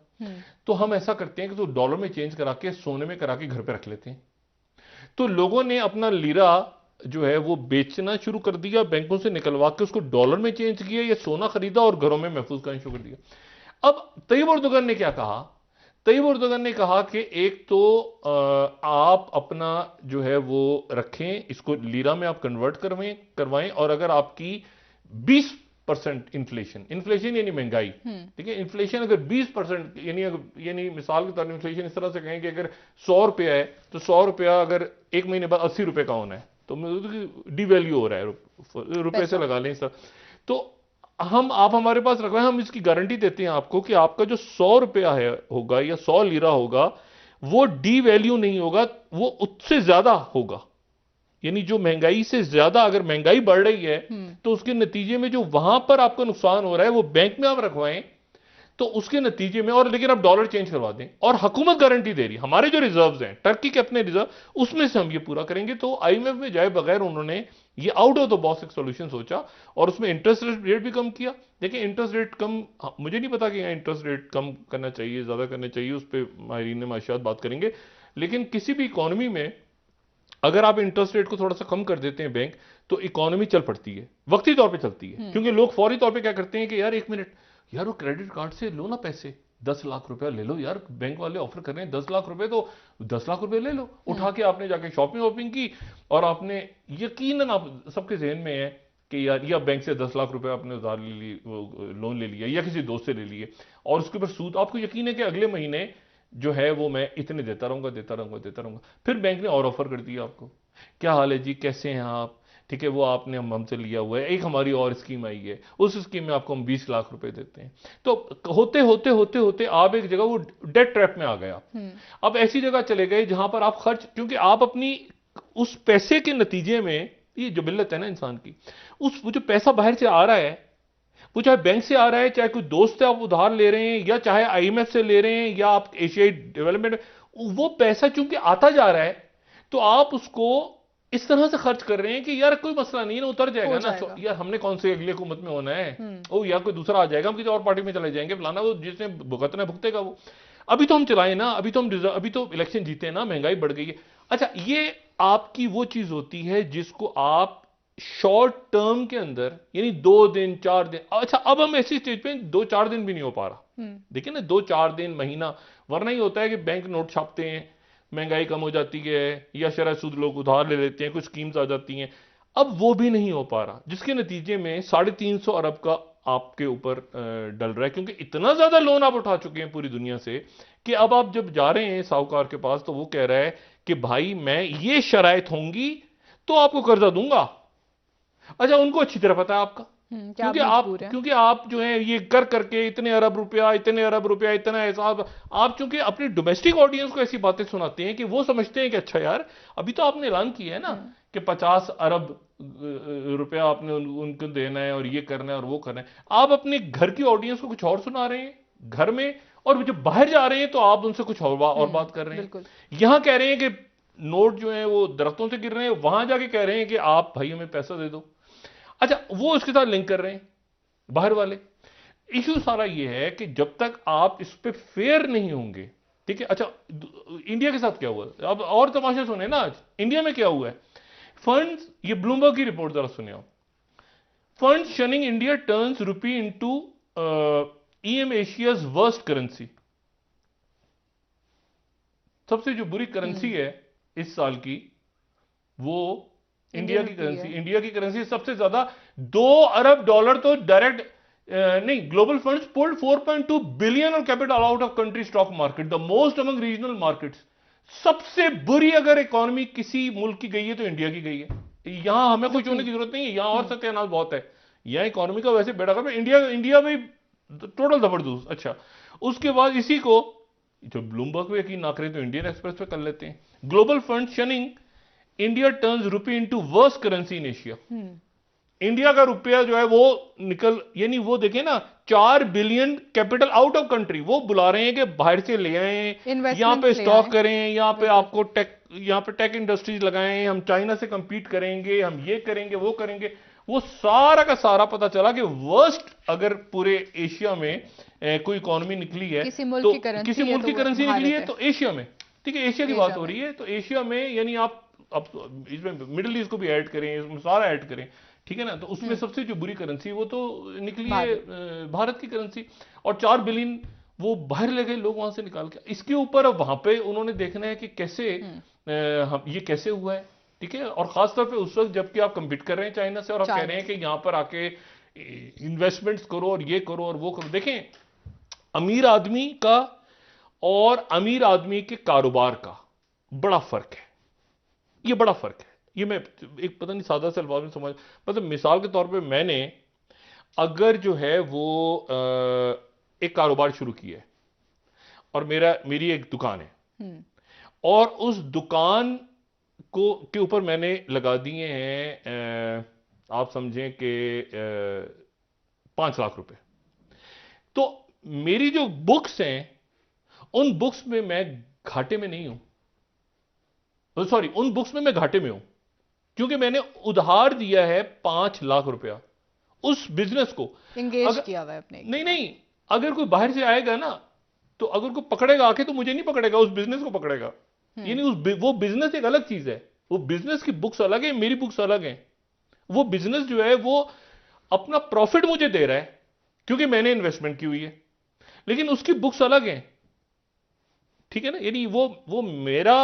तो हम ऐसा करते हैं कि तो डॉलर में चेंज करा के, सोने में करा के घर पे रख लेते हैं। तो लोगों ने अपना लीरा जो है वो बेचना शुरू कर दिया, बैंकों से निकलवा के उसको डॉलर में चेंज किया, या सोना खरीदा और घरों में महफूज करना शुरू कर दिया। अब तैयब अर्दोगन ने क्या कहा? तैयब अर्दोगन ने कहा कि एक तो आप अपना जो है वो रखें, इसको लीरा में आप कन्वर्ट करवाएं, और अगर आपकी 20% इन्फ्लेशन यानी महंगाई, ठीक है, इन्फ्लेशन अगर 20%, यानी मिसाल के तौर पर इन्फ्लेशन इस तरह से कहें कि अगर 100 रुपया है, तो 100 रुपया अगर 1 महीने बाद 80 रुपए का होना है, तो डिवैल्यू हो रहा है, रुपए से लगा लें सर। तो आप हमारे पास रखवाएं, हम इसकी गारंटी देते हैं आपको कि आपका जो 100 रुपया है होगा या 100 लीरा होगा, वो डिवैल्यू नहीं होगा, वो उससे ज्यादा होगा। यानी जो महंगाई से ज्यादा, अगर महंगाई बढ़ रही है तो उसके नतीजे में जो वहां पर आपको नुकसान हो रहा है वो बैंक में आप रखवाएं, तो उसके नतीजे में, और लेकिन आप डॉलर चेंज करवा दें, और हुकूमत गारंटी दे रही है, हमारे जो रिजर्व्स हैं, टर्की के अपने रिजर्व, उसमें से हम ये पूरा करेंगे। तो आईएमएफ में जाए बगैर उन्होंने ये आउट ऑफ द बॉक्स एक सोल्यूशन सोचा, और उसमें इंटरेस्ट रेट भी कम किया। देखिए, इंटरेस्ट रेट कम, मुझे नहीं पता कि यहाँ इंटरेस्ट रेट कम करना चाहिए, ज्यादा करना चाहिए, उस पर माहिरीन माशियात बात करेंगे। लेकिन किसी भी इकोनॉमी में अगर आप इंटरेस्ट रेट को थोड़ा सा कम कर देते हैं बैंक, तो इकोनॉमी चल पड़ती है, वक्ती तौर पे चलती है। क्योंकि लोग फौरी तौर पे क्या करते हैं कि यार 1 मिनट, यार वो क्रेडिट कार्ड से लो ना पैसे, 10 लाख रुपया ले लो यार, बैंक वाले ऑफर कर रहे हैं 10 लाख रुपए, तो 10 लाख रुपए ले लो। उठा के आपने जाके शॉपिंग की, और आपने यकीनन, आप सबके जहन में है कि यार, या बैंक से 10 लाख रुपए आपने उधार ले ली, लोन ले लिया, या किसी दोस्त से ले लिए, और उसके ऊपर सूद, आपको यकीन है कि अगले महीने जो है वो मैं इतने देता रहूंगा। फिर बैंक ने और ऑफर कर दिया आपको, क्या हाल है जी, कैसे हैं आप, ठीक है, वो आपने हमसे लिया हुआ है, एक हमारी और स्कीम आई है, उस स्कीम में आपको हम 20 लाख रुपए देते हैं। तो होते आप एक जगह वो डेट ट्रैप में आ गए आप। अब ऐसी जगह चले गए जहां पर आप खर्च, क्योंकि आप अपनी उस पैसे के नतीजे में, ये जो मिल्लत है ना इंसान की, वो जो पैसा बाहर से आ रहा है, वो चाहे बैंक से आ रहा है, चाहे कोई दोस्त से आप उधार ले रहे हैं, या चाहे आईएमएफ से ले रहे हैं, या आप एशियाई डेवलपमेंट, वो पैसा चूंकि आता जा रहा है, तो आप उसको इस तरह से खर्च कर रहे हैं कि यार कोई मसला नहीं है ना, उतर जाएगा ना, यार हमने कौन से अगली हुकूमत में होना है, ओ यार कोई दूसरा आ जाएगा, हम किसी और पार्टी में चले जाएंगे, फलाना, वो जिसने भुगतना भुगतेगा वो। अभी तो हम चलाए ना, अभी तो इलेक्शन जीते ना, महंगाई बढ़ गई है। अच्छा, ये आपकी वो चीज होती है जिसको आप शॉर्ट टर्म के अंदर, यानी 2 दिन 4 दिन, अच्छा अब हम ऐसी स्टेज पे 2-4 दिन भी नहीं हो पा रहा, देखिए ना, 2-4 दिन, महीना, वरना ही होता है कि बैंक नोट छापते हैं, महंगाई कम हो जाती है, या शरह सूद लोग उधार ले लेते हैं, कुछ स्कीम्स आ जाती हैं। अब वो भी नहीं हो पा रहा, जिसके नतीजे में 350 अरब का आपके ऊपर डल रहा है, क्योंकि इतना ज्यादा लोन आप उठा चुके हैं पूरी दुनिया से कि अब आप जब जा रहे हैं साहूकार के पास तो वो कह रहा है कि भाई मैं ये शराइत होंगी तो आपको कर्जा दूंगा। अच्छा, उनको अच्छी तरह पता है आपका, क्या क्योंकि आप जो है ये कर करके इतने अरब रुपया, इतने अरब रुपया, इतना हिसाब, आप चूंकि अपनी डोमेस्टिक ऑडियंस को ऐसी बातें सुनाते हैं कि वो समझते हैं कि अच्छा यार अभी तो आपने ऐलान किया है ना कि 50 अरब रुपया आपने उनको देना है और ये करना है और वो करना है। आप अपने घर की ऑडियंस को कुछ और सुना रहे हैं घर में, और जब बाहर जा रहे हैं तो आप उनसे कुछ और बात कर रहे हैं। यहां कह रहे हैं कि नोट जो है वो दरख्तों से गिर रहे हैं, वहां जाके कह रहे हैं कि आप भाई हमें पैसा दे दो। अच्छा, वो उसके साथ लिंक कर रहे हैं बाहर वाले। इशू सारा ये है कि जब तक आप इस पे फेयर नहीं होंगे, ठीक है। अच्छा, इंडिया के साथ क्या हुआ, अब और तमाशा सुने ना। आज इंडिया में क्या हुआ है, फंड्स, ये ब्लूमबर्ग की रिपोर्ट जरा सुने आप। फंड शनिंग India turns rupee into EM Asia's worst currency. सबसे जो बुरी करेंसी है इस साल की वो इंडिया की करेंसी सबसे ज्यादा। $2 अरब तो डायरेक्ट नहीं, global funds pulled 4.2 billion of capital out of country stock market, the most among regional markets. सबसे बुरी अगर इकोनॉमी किसी मुल्क की गई है तो इंडिया की गई है। यहां हमें कुछ होने की जरूरत नहीं है, यहां और सत्यानाश बहुत है। यहां इकोनॉमी का वैसे बेड़ा कर, इंडिया में टोटल जबरदस्त। अच्छा, उसके बाद इसी को जो ब्लूमबर्ग पे यकीन ना करें तो इंडियन एक्सप्रेस पे कर लेते हैं। ग्लोबल फंड शनिंग India turns rupee into worst currency in Asia. India का रुपया जो है वो निकल, यानी वो देखें ना, 4 billion capital out of country वो बुला रहे हैं कि बाहर से ले आए, यहां पे स्टॉक करें, यहां पे आपको यहां पे टेक इंडस्ट्रीज लगाएं, हम चाइना से कंपीट करेंगे, हम ये करेंगे वो करेंगे। वो सारा का सारा पता चला कि वर्स्ट अगर पूरे एशिया में कोई इकोनॉमी निकली है, किसी मुल्क की करेंसी निकली है तो एशिया में, ठीक है, एशिया की बात हो रही है तो एशिया में, यानी आप अब इसमें मिडिल ईस्ट को भी ऐड करें, इसमें सारा ऐड करें, ठीक है ना, तो उसमें सबसे जो बुरी करेंसी वो तो निकली है भारत की करेंसी। और 4 बिलियन वो बाहर ले गए लोग वहां से निकाल के। इसके ऊपर अब वहां पे उन्होंने देखना है कि कैसे ये कैसे हुआ है, ठीक है। और खासतौर पे उस वक्त जबकि आप कंपीट कर रहे हैं चाइना से और आप कह रहे हैं कि यहां पर आके इन्वेस्टमेंट्स करो और ये करो और वो करो। देखें, अमीर आदमी का और अमीर आदमी के कारोबार का बड़ा फर्क है, ये बड़ा फर्क है। ये मैं एक पता नहीं सादा से अल्फाज में समझ, मतलब मिसाल के तौर पे मैंने अगर जो है वो एक कारोबार शुरू किया है और मेरी एक दुकान है और उस दुकान के ऊपर मैंने लगा दिए हैं आप समझें कि 5 लाख रुपए, तो मेरी जो बुक्स हैं उन बुक्स में मैं घाटे में नहीं हूं, सॉरी, उन बुक्स में मैं घाटे में हूं क्योंकि मैंने उधार दिया है 5 लाख रुपया उस बिजनेस को, एंगेज किया हुआ है अपने। नहीं, अगर कोई बाहर से आएगा ना तो अगर कोई पकड़ेगा आके तो मुझे नहीं पकड़ेगा, उस बिजनेस को पकड़ेगा। यानी वो बिजनेस एक अलग चीज है, वो बिजनेस की बुक्स अलग है, मेरी बुक्स अलग है। वो बिजनेस जो है वो अपना प्रॉफिट मुझे दे रहा है क्योंकि मैंने इन्वेस्टमेंट की हुई है, लेकिन उसकी बुक्स अलग हैं, ठीक है ना। यानी वो मेरा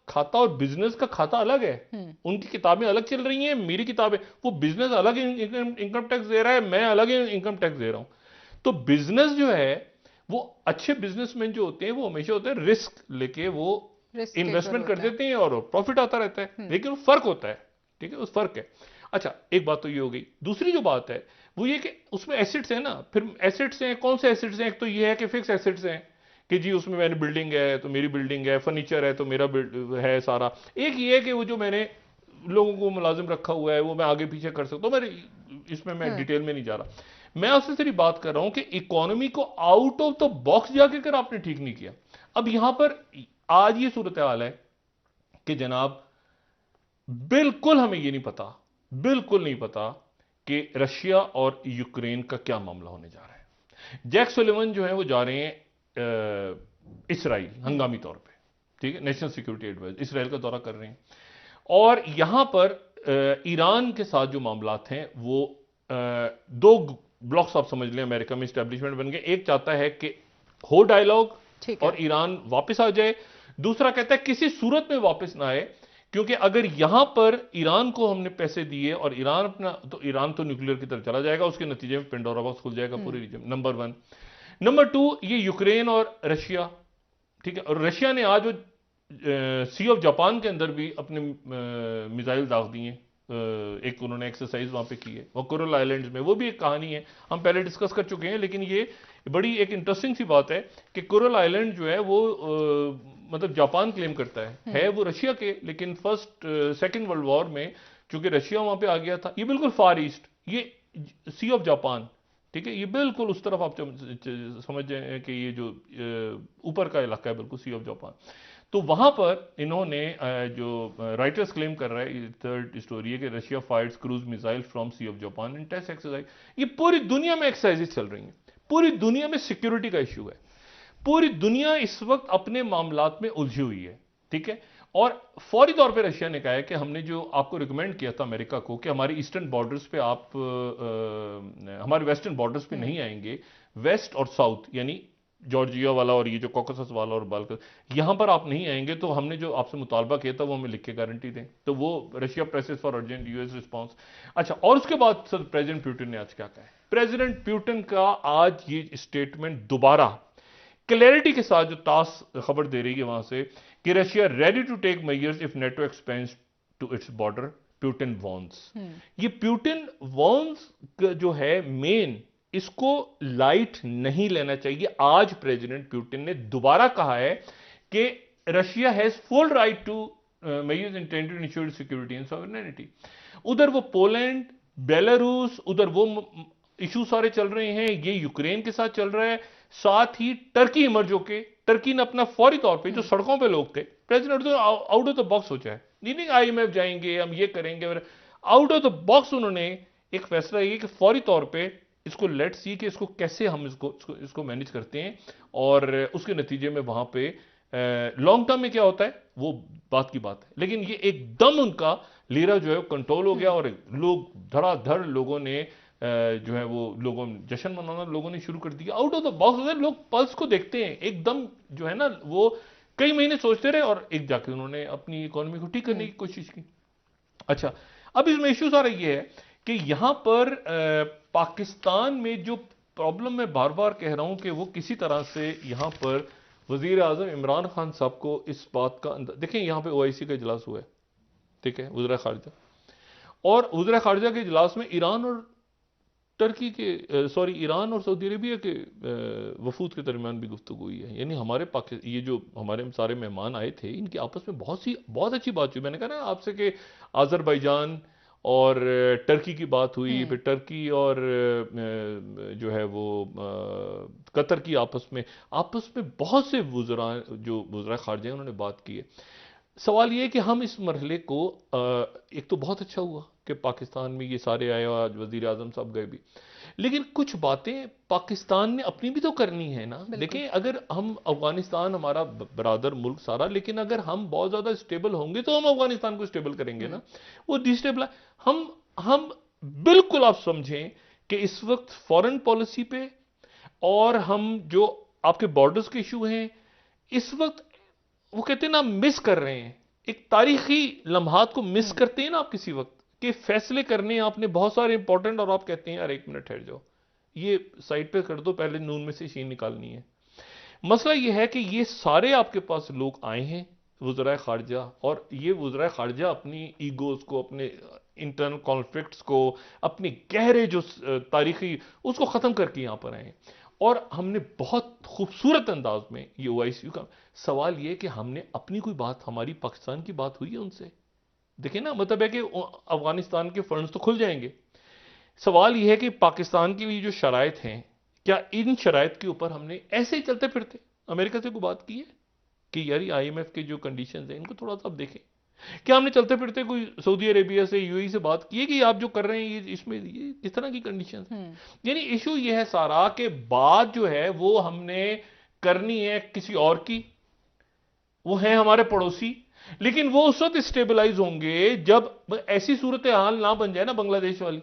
खाता और बिजनेस का खाता अलग है, उनकी किताबें अलग चल रही हैं, मेरी किताबें, वो बिजनेस अलग इनकम टैक्स दे रहा है, मैं अलग इनकम टैक्स दे रहा हूं। तो बिजनेस जो है वो अच्छे बिजनेसमैन जो होते हैं वो हमेशा होते हैं रिस्क लेके वो इन्वेस्टमेंट कर देते हैं और प्रॉफिट आता रहता है, लेकिन वो फर्क होता है, ठीक है, उस फर्क है। अच्छा, एक बात तो ये हो गई। दूसरी जो बात है वो ये कि उसमें एसेट्स हैं ना, फिर एसेट्स हैं, कौन से एसेट्स हैं? एक तो ये है कि फिक्स एसेट्स हैं कि जी उसमें मैंने बिल्डिंग है तो मेरी बिल्डिंग है, फर्नीचर है तो मेरा है सारा। एक ये है कि वो जो मैंने लोगों को मुलाजिम रखा हुआ है वो मैं आगे पीछे कर सकता हूं, मैं इसमें मैं डिटेल में नहीं जा रहा। मैं आपसे सिर्फ बात कर रहा हूं कि इकोनॉमी को आउट ऑफ द बॉक्स जाके कर आपने ठीक नहीं किया। अब यहां पर आज ये सूरत हाल है कि जनाब बिल्कुल हमें ये नहीं पता, बिल्कुल नहीं पता कि रशिया और यूक्रेन का क्या मामला होने जा रहा है। जैक सुलिवन जो है वो जा रहे हैं इसराइल हंगामी तौर पे, ठीक है, नेशनल सिक्योरिटी एडवाइजर इसराइल का दौरा कर रहे हैं। और यहां पर ईरान के साथ जो मामलात हैं वो दो ब्लॉक्स आप समझ लें अमेरिका में स्टैब्लिशमेंट बन गए। एक चाहता है कि हो डायलॉग और ईरान वापस आ जाए, दूसरा कहता है किसी सूरत में वापस ना आए, क्योंकि अगर यहां पर ईरान को हमने पैसे दिए और ईरान तो न्यूक्लियर की तरफ चला जाएगा, उसके नतीजे में पेंडोरा बॉक्स खुल जाएगा पूरे रीजन। नंबर 1। नंबर 2, ये यूक्रेन और रशिया, ठीक है, और रशिया ने आज सी ऑफ जापान के अंदर भी अपने मिसाइल दाग दिए। एक उन्होंने एक्सरसाइज वहां पे की है, वो कोरल आइलैंड्स में, वो भी एक कहानी है, हम पहले डिस्कस कर चुके हैं, लेकिन ये बड़ी एक इंटरेस्टिंग सी बात है कि कोरल आइलैंड जो है वो मतलब जापान क्लेम करता है वो रशिया के, लेकिन सेकेंड वर्ल्ड वॉर में चूंकि रशिया वहां पे आ गया था, ये बिल्कुल फार ईस्ट, ये सी ऑफ जापान, ठीक है, ये बिल्कुल उस तरफ आप समझ जाए कि ये जो ऊपर का इलाका है बिल्कुल सी ऑफ जापान। तो वहां पर इन्होंने जो राइटर्स क्लेम कर रहा है, थर्ड स्टोरी है कि Russia fires cruise missile from sea of Japan in test exercise. ये पूरी दुनिया में एक्सरसाइजेस चल रही हैं, पूरी दुनिया में सिक्योरिटी का इश्यू है, पूरी दुनिया इस वक्त अपने मामलात में उलझी हुई है, ठीक है। और फौरी तौर पे रशिया ने कहा है कि हमने जो आपको रिकमेंड किया था अमेरिका को कि हमारी ईस्टर्न बॉर्डर्स पे आप हमारे वेस्टर्न बॉर्डर्स पे नहीं आएंगे, वेस्ट और साउथ यानी जॉर्जिया वाला और ये जो कॉकसस वाला और बाल्कन, यहां पर आप नहीं आएंगे, तो हमने जो आपसे मुतालबा किया था वो हमें लिख के गारंटी दें। तो वो Russia presses for urgent US response. अच्छा, और उसके बाद सर प्रेसिडेंट पुतिन ने आज क्या कहा है? प्रेसिडेंट पुतिन का आज ये स्टेटमेंट दोबारा क्लैरिटी के साथ जो तास खबर दे रही है वहां से कि Russia ready to take measures if NATO expands to its border, Putin warns. ये पुतिन वॉन्स जो है मेन, इसको लाइट नहीं लेना चाहिए। आज प्रेसिडेंट पुतिन ने दोबारा कहा है कि Russia has full right to measures intended to ensure security and sovereignty. उधर वो पोलैंड, बेलारूस, उधर वो इशू सारे चल रहे हैं, ये यूक्रेन के साथ चल रहा है, साथ ही टर्की इमर्ज होके, टर्की ने अपना फौरी तौर पे, जो सड़कों पे लोग थे, प्रेसिडेंट तो आउट ऑफ द बॉक्स सोचा है, नहीं आईएमएफ जाएंगे हम ये करेंगे, आउट ऑफ द बॉक्स उन्होंने एक फैसला ये कि फौरी तौर पे इसको लेट्स सी कि इसको कैसे हम इसको मैनेज करते हैं, और उसके नतीजे में वहां पे लॉन्ग टर्म में क्या होता है वो बात की बात है। लेकिन ये एकदम उनका लीरा जो है कंट्रोल हो गया और लोग धड़ाधड़ लोगों ने जो है वो लोगों जश्न मनाना लोगों ने शुरू कर दिया। आउट ऑफ द बॉक्स लोग पल्स को देखते हैं, एकदम जो है ना वो कई महीने सोचते रहे और एक जाके उन्होंने अपनी इकोनॉमी को ठीक करने की कोशिश की। अच्छा, अब इसमें इश्यू सारा ये है कि यहां पर पाकिस्तान में जो प्रॉब्लम मैं बार बार कह रहा हूं कि वो किसी तरह से यहां पर वजीर आजम इमरान खान साहब को इस बात का देखें, यहां पे ओआईसी का इजलास हुआ है, ठीक है, वज़ीर खारजा, और वज़ीर खारजा के इजलास में ईरान और टर्की के ईरान और सऊदी अरेबिया के वफूद के दरमियान भी गुफ्तगू हुई है। यानी हमारे ये जो हमारे सारे मेहमान आए थे, इनकी आपस में बहुत अच्छी बात हुई। मैंने कहा ना आपसे कि आज़रबाईजान और टर्की की बात हुई, फिर टर्की और जो है वो कतर की आपस में बहुत से वज़ीर खारजा उन्होंने बात की है। सवाल ये है कि हम इस मरहले को एक तो बहुत अच्छा हुआ कि पाकिस्तान में ये सारे आए और आज वज़ीर आज़म साहब गए भी, लेकिन कुछ बातें पाकिस्तान ने अपनी भी तो करनी है ना। देखें, अगर हम अफगानिस्तान हमारा बरादर मुल्क सारा, लेकिन अगर हम बहुत ज्यादा स्टेबल होंगे तो हम अफगानिस्तान को स्टेबल करेंगे ना। वो डिस्टेबल हम बिल्कुल आप समझें कि इस वक्त फॉरेन पॉलिसी पे और हम जो आपके बॉर्डर्स के इशू हैं इस वक्त वो कहते हैं ना मिस कर रहे हैं, एक तारीखी लम्हात को मिस करते हैं ना आप किसी वक्त के फैसले करने हैं आपने बहुत सारे इंपॉर्टेंट, और आप कहते हैं यार एक मिनट ठहर जाओ, ये साइड पे कर दो, पहले नून में से शीन निकालनी है। मसला ये है कि ये सारे आपके पास लोग आए हैं वज़ीर खारजा, और ये वज़ीर खारजा अपनी ईगोज को, अपने इंटरनल कॉन्फ्लिक्ट्स को, अपनी गहरे जो तारीखी उसको ख़त्म करके यहाँ पर आए हैं। और हमने बहुत खूबसूरत अंदाज में ये ओआईसी का सवाल ये कि हमने अपनी कोई बात, हमारी पाकिस्तान की बात हुई है उनसे, देखिए ना, मतलब है कि अफगानिस्तान के फंड्स तो खुल जाएंगे। सवाल यह है कि पाकिस्तान की भी जो शराइत हैं, क्या इन शराइत के ऊपर हमने ऐसे ही चलते फिरते अमेरिका से कोई बात की है कि यार आईएमएफ के जो कंडीशंस हैं इनको थोड़ा सा आप देखें? क्या हमने चलते फिरते कोई सऊदी अरेबिया से, यूएई से बात की है कि आप जो कर रहे हैं ये इसमें ये किस तरह की कंडीशंस हैं? यानी इशू ये है सारा कि बात जो है वो हमने करनी है किसी और की, वो है हमारे पड़ोसी, लेकिन वो उस वक्त स्टेबलाइज होंगे जब ऐसी सूरत हाल ना बन जाए ना बांग्लादेश वाली,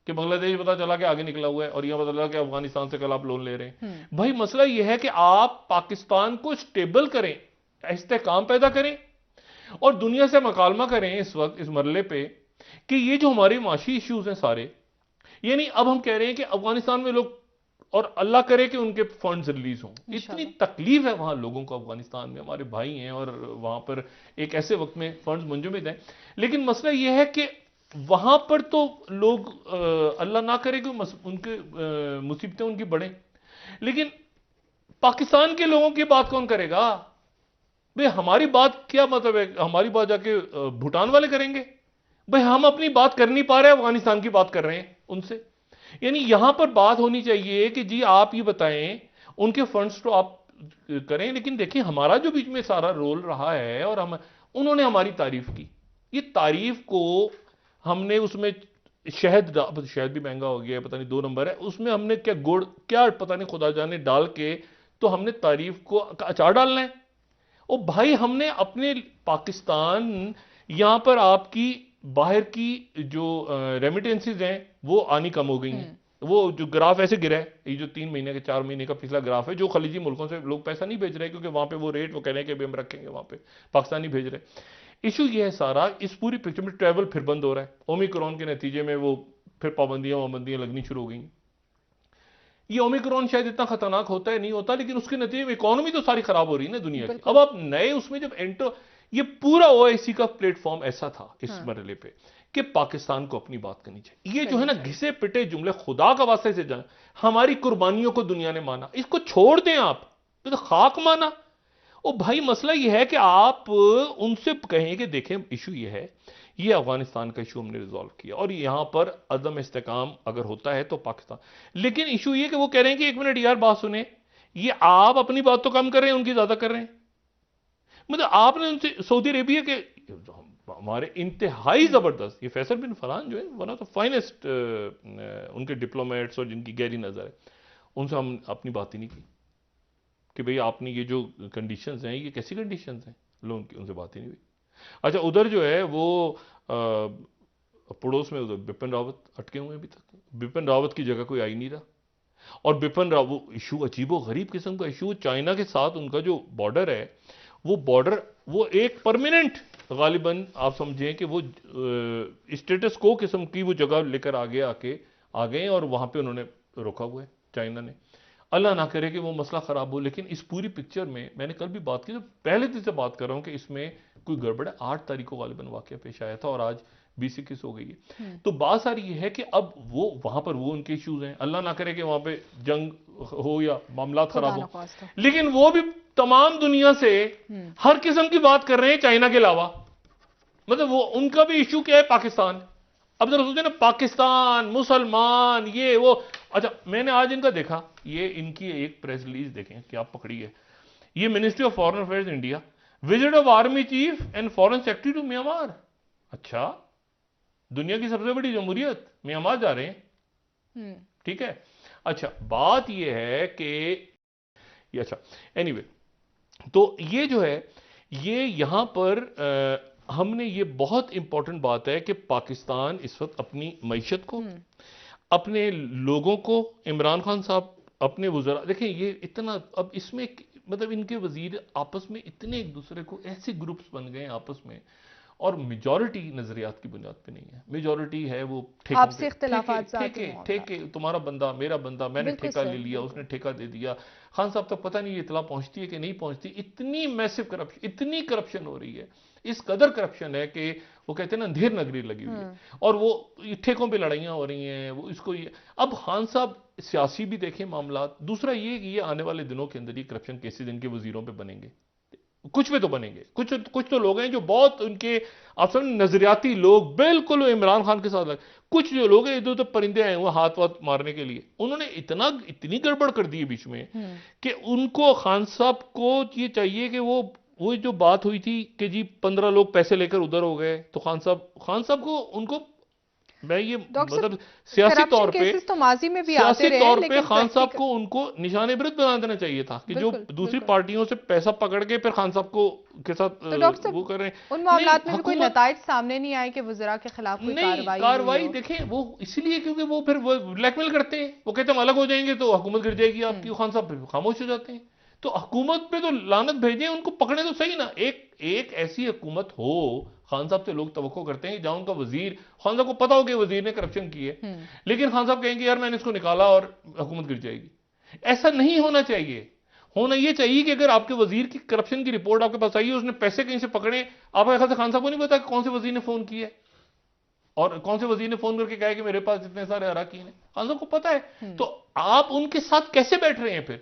कि बांग्लादेश पता चला कि आगे निकला हुआ है और यहां पता चला कि अफगानिस्तान से कल आप लोन ले रहे हैं। भाई मसला यह है कि आप पाकिस्तान को स्टेबल करें, इस्तेहकाम पैदा करें और दुनिया से मकालमा करें इस वक्त इस मरले पे कि ये जो हमारे माशी इश्यूज हैं सारे, यानी अब हम कह रहे हैं कि अफगानिस्तान में लोग, और अल्लाह करे कि उनके फंड्स रिलीज हों, इतनी तकलीफ है वहां लोगों को, अफगानिस्तान में हमारे भाई हैं और वहां पर एक ऐसे वक्त में फंड्स मुंजमद हैं, लेकिन मसला यह है कि वहां पर तो लोग अल्लाह ना करे कि उनके मुसीबतें उनकी बढ़े, लेकिन पाकिस्तान के लोगों की बात कौन करेगा? भाई हमारी बात क्या मतलब है, हमारी बात जाके भूटान वाले करेंगे? भाई हम अपनी बात कर नहीं पा रहे, अफगानिस्तान की बात कर रहे हैं उनसे। यानी यहां पर बात होनी चाहिए कि जी आप ये बताएं, उनके फंड्स तो आप करें, लेकिन देखिए हमारा जो बीच में सारा रोल रहा है, और हम उन्होंने हमारी तारीफ की, ये तारीफ को हमने उसमें शहद भी महंगा हो गया है, पता नहीं 2 नंबर है उसमें, हमने क्या गुड़ क्या पता नहीं खुदा जाने डाल के तो हमने तारीफ को अचार डालना है। ओ भाई हमने अपने पाकिस्तान, यहां पर आपकी बाहर की जो रेमिटेंसीज हैं वो आनी कम हो गई हैं। वो जो ग्राफ ऐसे गिरा है, ये जो 3 महीने के 4 महीने का पिछला ग्राफ है, जो खलीजी मुल्कों से लोग पैसा नहीं भेज रहे क्योंकि वहां पे वो रेट वो कह रहे हैं कि अभी हम रखेंगे, वहां पे पाकिस्तानी भेज रहे। इशू ये है सारा, इस पूरी पिक्चर में ट्रैवल फिर बंद हो रहा है, ओमिक्रॉन के नतीजे में वो फिर पाबंदियां लगनी शुरू हो गई। ये ओमिक्रॉन शायद इतना खतरनाक होता है नहीं होता, लेकिन उसके नतीजे में इकोनॉमी तो सारी खराब हो रही है ना दुनिया की। अब आप नए उसमें जब एंटर, ये पूरा ओआईसी का प्लेटफॉर्म ऐसा था इस मरहले पे कि पाकिस्तान को अपनी बात करनी चाहिए। ये जो है ना घिसे पिटे जुमले, खुदा का वास्ते से जाए, हमारी कुर्बानियों को दुनिया ने माना, इसको छोड़ दें आप, तो खाक माना। ओ भाई मसला ये है कि आप उनसे कहें कि देखें इशू ये है, ये अफगानिस्तान का इशू हमने रिजॉल्व किया और यहां पर अदम इस्तेकाम अगर होता है तो पाकिस्तान, लेकिन इशू ये कि वो कह रहे हैं कि 1 मिनट यार बात सुने, ये आप अपनी बात तो कम कर रहे हैं, उनकी ज्यादा कर रहे हैं। मतलब आपने उनसे सऊदी अरेबिया के हमारे इंतहाई जबरदस्त, ये फैसल बिन फरहान जो है वन ऑफ द फाइनेस्ट उनके डिप्लोमेट्स और जिनकी गहरी नजर है, उनसे हम अपनी बात ही नहीं की कि भाई आपने ये जो कंडीशंस हैं ये कैसी कंडीशंस हैं, लोगों की उनसे बात ही नहीं हुई। अच्छा उधर जो है वो पड़ोस में उधर बिपिन रावत अटके हुए हैं अभी तक, बिपिन रावत की जगह कोई आ ही नहीं रहा। और बिपिन रावत वो इशू अजीबो गरीब किस्म का इशू, चाइना के साथ उनका जो बॉर्डर है, वो बॉर्डर वो एक परमानेंट गालिबन आप समझें कि वो स्टेटस को किस्म की वो जगह लेकर आ गए और वहां पे उन्होंने रोका हुआ है चाइना ने। अल्लाह ना करे कि वो मसला खराब हो, लेकिन इस पूरी पिक्चर में मैंने कल भी बात की, तो पहले दिन से बात कर रहा हूं कि इसमें कोई गड़बड़ है। 8 तारीख को गालिबन वाकया पेश आया था और आज 20-21 हो गई है। तो बात सारी ये है कि अब वो वहां पर वो उनके इश्यूज हैं, अल्लाह ना करे कि वहां पे जंग हो या मामला खराब हो, लेकिन वो भी तमाम दुनिया से हर किस्म की बात कर रहे हैं चाइना के अलावा। मतलब वो उनका भी इशू क्या है, पाकिस्तान। अब जरा सोचे ना, पाकिस्तान, मुसलमान, ये वो। अच्छा मैंने आज इनका देखा, ये इनकी एक प्रेस रिलीज देखें क्या पकड़ी है, ये ministry of foreign affairs India, visit of army chief and foreign secretary to Myanmar. अच्छा दुनिया की सबसे बड़ी जमहूरियत म्यांमार जा रहे हैं, ठीक है। अच्छा बात यह है कि अच्छा एनीवे, तो ये जो है ये यहां पर हमने ये बहुत इंपॉर्टेंट बात है कि पाकिस्तान इस वक्त अपनी मईशत को, अपने लोगों को, इमरान खान साहब अपने वज़रा, देखें ये इतना अब इसमें मतलब इनके वजीर आपस में इतने एक दूसरे को ऐसे ग्रुप्स बन गए आपस में, और मेजॉरिटी नजरियात की बुनियाद पे नहीं है, मेजॉरिटी है वो ठेके, तुम्हारा बंदा मेरा बंदा, मैंने ठेका ले लिया, उसने ठेका दे दिया। खान साहब तक पता नहीं ये इतला पहुंचती है कि नहीं पहुंचती। इतनी मैसिव करप्शन, इतनी करप्शन हो रही है, इस कदर करप्शन है कि वो कहते हैं ना अंधेर नगरी लगी हुई है, और वो ठेकों पे लड़ाइयां हो रही हैं। वो इसको ये अब खान साहब सियासी भी देखें मामला, दूसरा ये कि ये आने वाले दिनों के अंदर ये करप्शन केसेज इनके वजीरों पे बनेंगे, कुछ पे तो बनेंगे, कुछ तो लोग हैं जो बहुत उनके आप समझ नजरियाती लोग, बिल्कुल इमरान खान के साथ लगे। कुछ जो लोग हैं इधर उधर परिंदे आए हुए हाथ वाथ मारने के लिए, उन्होंने इतनी गड़बड़ कर दी है बीच में कि उनको खान साहब को ये चाहिए कि वो जो बात हुई थी कि जी 15 लोग पैसे लेकर उधर हो गए, तो खान साहब को उनको मैं ये मतलब सियासी तौर पे तो माजी में भी सियासी तौर पे खान साहब को उनको निशान इबरत बना देना चाहिए था कि जो दूसरी पार्टियों से पैसा पकड़ के फिर खान साहब को के साथ तो वो कर रहे हैं। उन मामलात में भी कोई नताइज सामने नहीं आए कि वज़रा के खिलाफ कोई कार्रवाई देखें, वो इसलिए क्योंकि वो फिर वो ब्लैकमेल करते हैं, वो कहते हैं हम अलग हो जाएंगे तो हुकूमत गिर जाएगी आपकी, खान साहब फिर खामोश हो जाते हैं। तो हुकूमत पे तो लानत भेजें, उनको पकड़े तो सही ना। एक ऐसी हुकूमत हो, खान साहब से लोग तवक्को करते हैं जहां उनका वजीर, खान साहब को पता हो कि वजीर ने करप्शन की है, लेकिन खान साहब कहेंगे यार मैंने इसको निकाला और हुकूमत गिर जाएगी। ऐसा नहीं होना चाहिए। होना यह चाहिए कि अगर आपके वजीर की करप्शन की रिपोर्ट आपके पास आई है, उसने पैसे कहीं से पकड़े, आपके ख्याल से खान साहब को नहीं पता कि कौन से वजीर ने फोन किया है और कौन से वजीर ने फोन करके कहा कि मेरे पास इतने सारे अराकीन हैं? खान साहब को पता है। तो आप उनके साथ कैसे बैठ रहे हैं?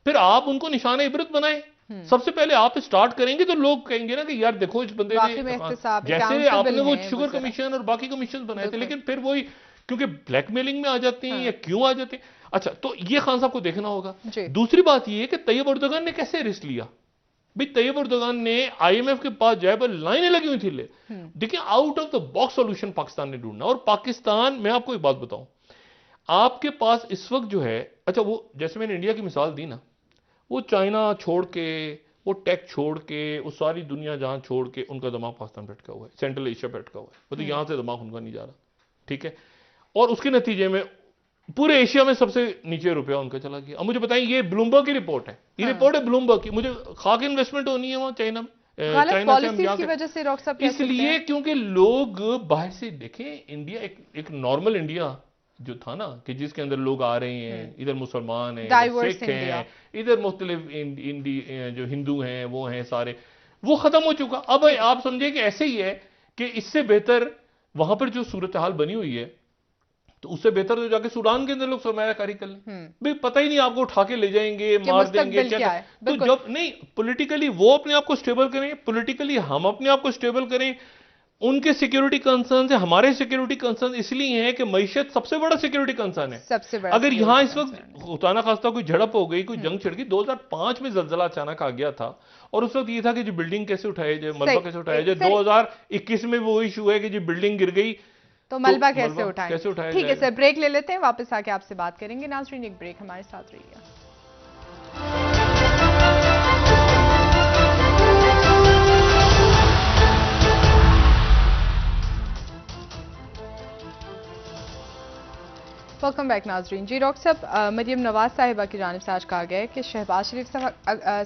फिर आप उनको निशाना इबरत बनाएं। सबसे पहले आप स्टार्ट करेंगे तो लोग कहेंगे ना कि यार देखो इस बंदे ने, जैसे आपने वो शुगर कमीशन और बाकी कमीशन बनाए थे, लेकिन फिर वही क्योंकि ब्लैकमेलिंग में आ जाते हैं या क्यों आ जाते हैं। अच्छा, तो ये खान साहब को देखना होगा। दूसरी बात ये कि तैयब उर्दुगान ने कैसे रिस्क लिया? भाई तैयब उर्दुगान ने आईएमएफ के पास जाए पर लाइनें लगी हुई थी। ले देखिए, out of the box solution Pakistan ने ढूंढना। और पाकिस्तान, मैं आपको एक बात बताऊं, आपके पास इस वक्त जो है, अच्छा वो जैसे मैंने इंडिया की मिसाल दी ना, वो चाइना छोड़ के, वो टेक छोड़ के, वो सारी दुनिया जहां छोड़ के, उनका दिमाग पाकिस्तान पे अटका हुआ है, सेंट्रल एशिया पे अटका हुआ है। मतलब यहां से दिमाग उनका नहीं जा रहा, ठीक है। और उसके नतीजे में पूरे एशिया में सबसे नीचे रुपया उनका चला गया। अब मुझे बताएं, ये ब्लूमबर्ग की रिपोर्ट है, ये रिपोर्ट है ब्लूमबर्ग की। मुझे खाक इन्वेस्टमेंट होनी है वहां चाइना में, चाइना से हम की वजह से डॉक्टर साहब इसलिए क्योंकि लोग बाहर से देखें इंडिया, एक नॉर्मल इंडिया जो था ना, कि जिसके अंदर लोग आ रहे हैं, इधर मुसलमान हैं, इधर सिख हैं, इधर मुख्तलिफ जो हिंदू हैं वो हैं सारे, वो खत्म हो चुका। अब आप समझे कि ऐसे ही है कि इससे बेहतर वहां पर जो सूरत हाल बनी हुई है, तो उससे बेहतर तो जाके सूडान के अंदर लोग सरमायाकारी कर लें। भाई पता ही नहीं, आपको उठा के ले जाएंगे, मार देंगे, क्या है। तो जब नहीं, पॉलिटिकली वो अपने आप को स्टेबल करें, पॉलिटिकली हम अपने आप को स्टेबल करें। उनके सिक्योरिटी कंसर्न है, हमारे सिक्योरिटी कंसर्न इसलिए हैं कि मईशत सबसे बड़ा सिक्योरिटी कंसर्न है। सबसे बड़ा अगर यहां इस वक्त खुदा खास्ता कोई झड़प हो गई, कोई जंग छिड़ गई, 2005 में जलजला अचानक आ गया था, और उस वक्त ये था कि जी बिल्डिंग कैसे उठाए जाए, मलबा कैसे उठाया जाए। 2021 में वो इशू है कि जी बिल्डिंग गिर गई तो मलबा कैसे उठाए। ठीक है सर, ब्रेक ले लेते हैं, वापस आके आपसे बात करेंगे। नाज़रीन एक ब्रेक, हमारे साथ रहिए। वेलकम बैक नाजरीन। जी डॉक्टर साहब, मरियम नवाज साहिबा की जानिब से आज कहा गया है कि शहबाज शरीफ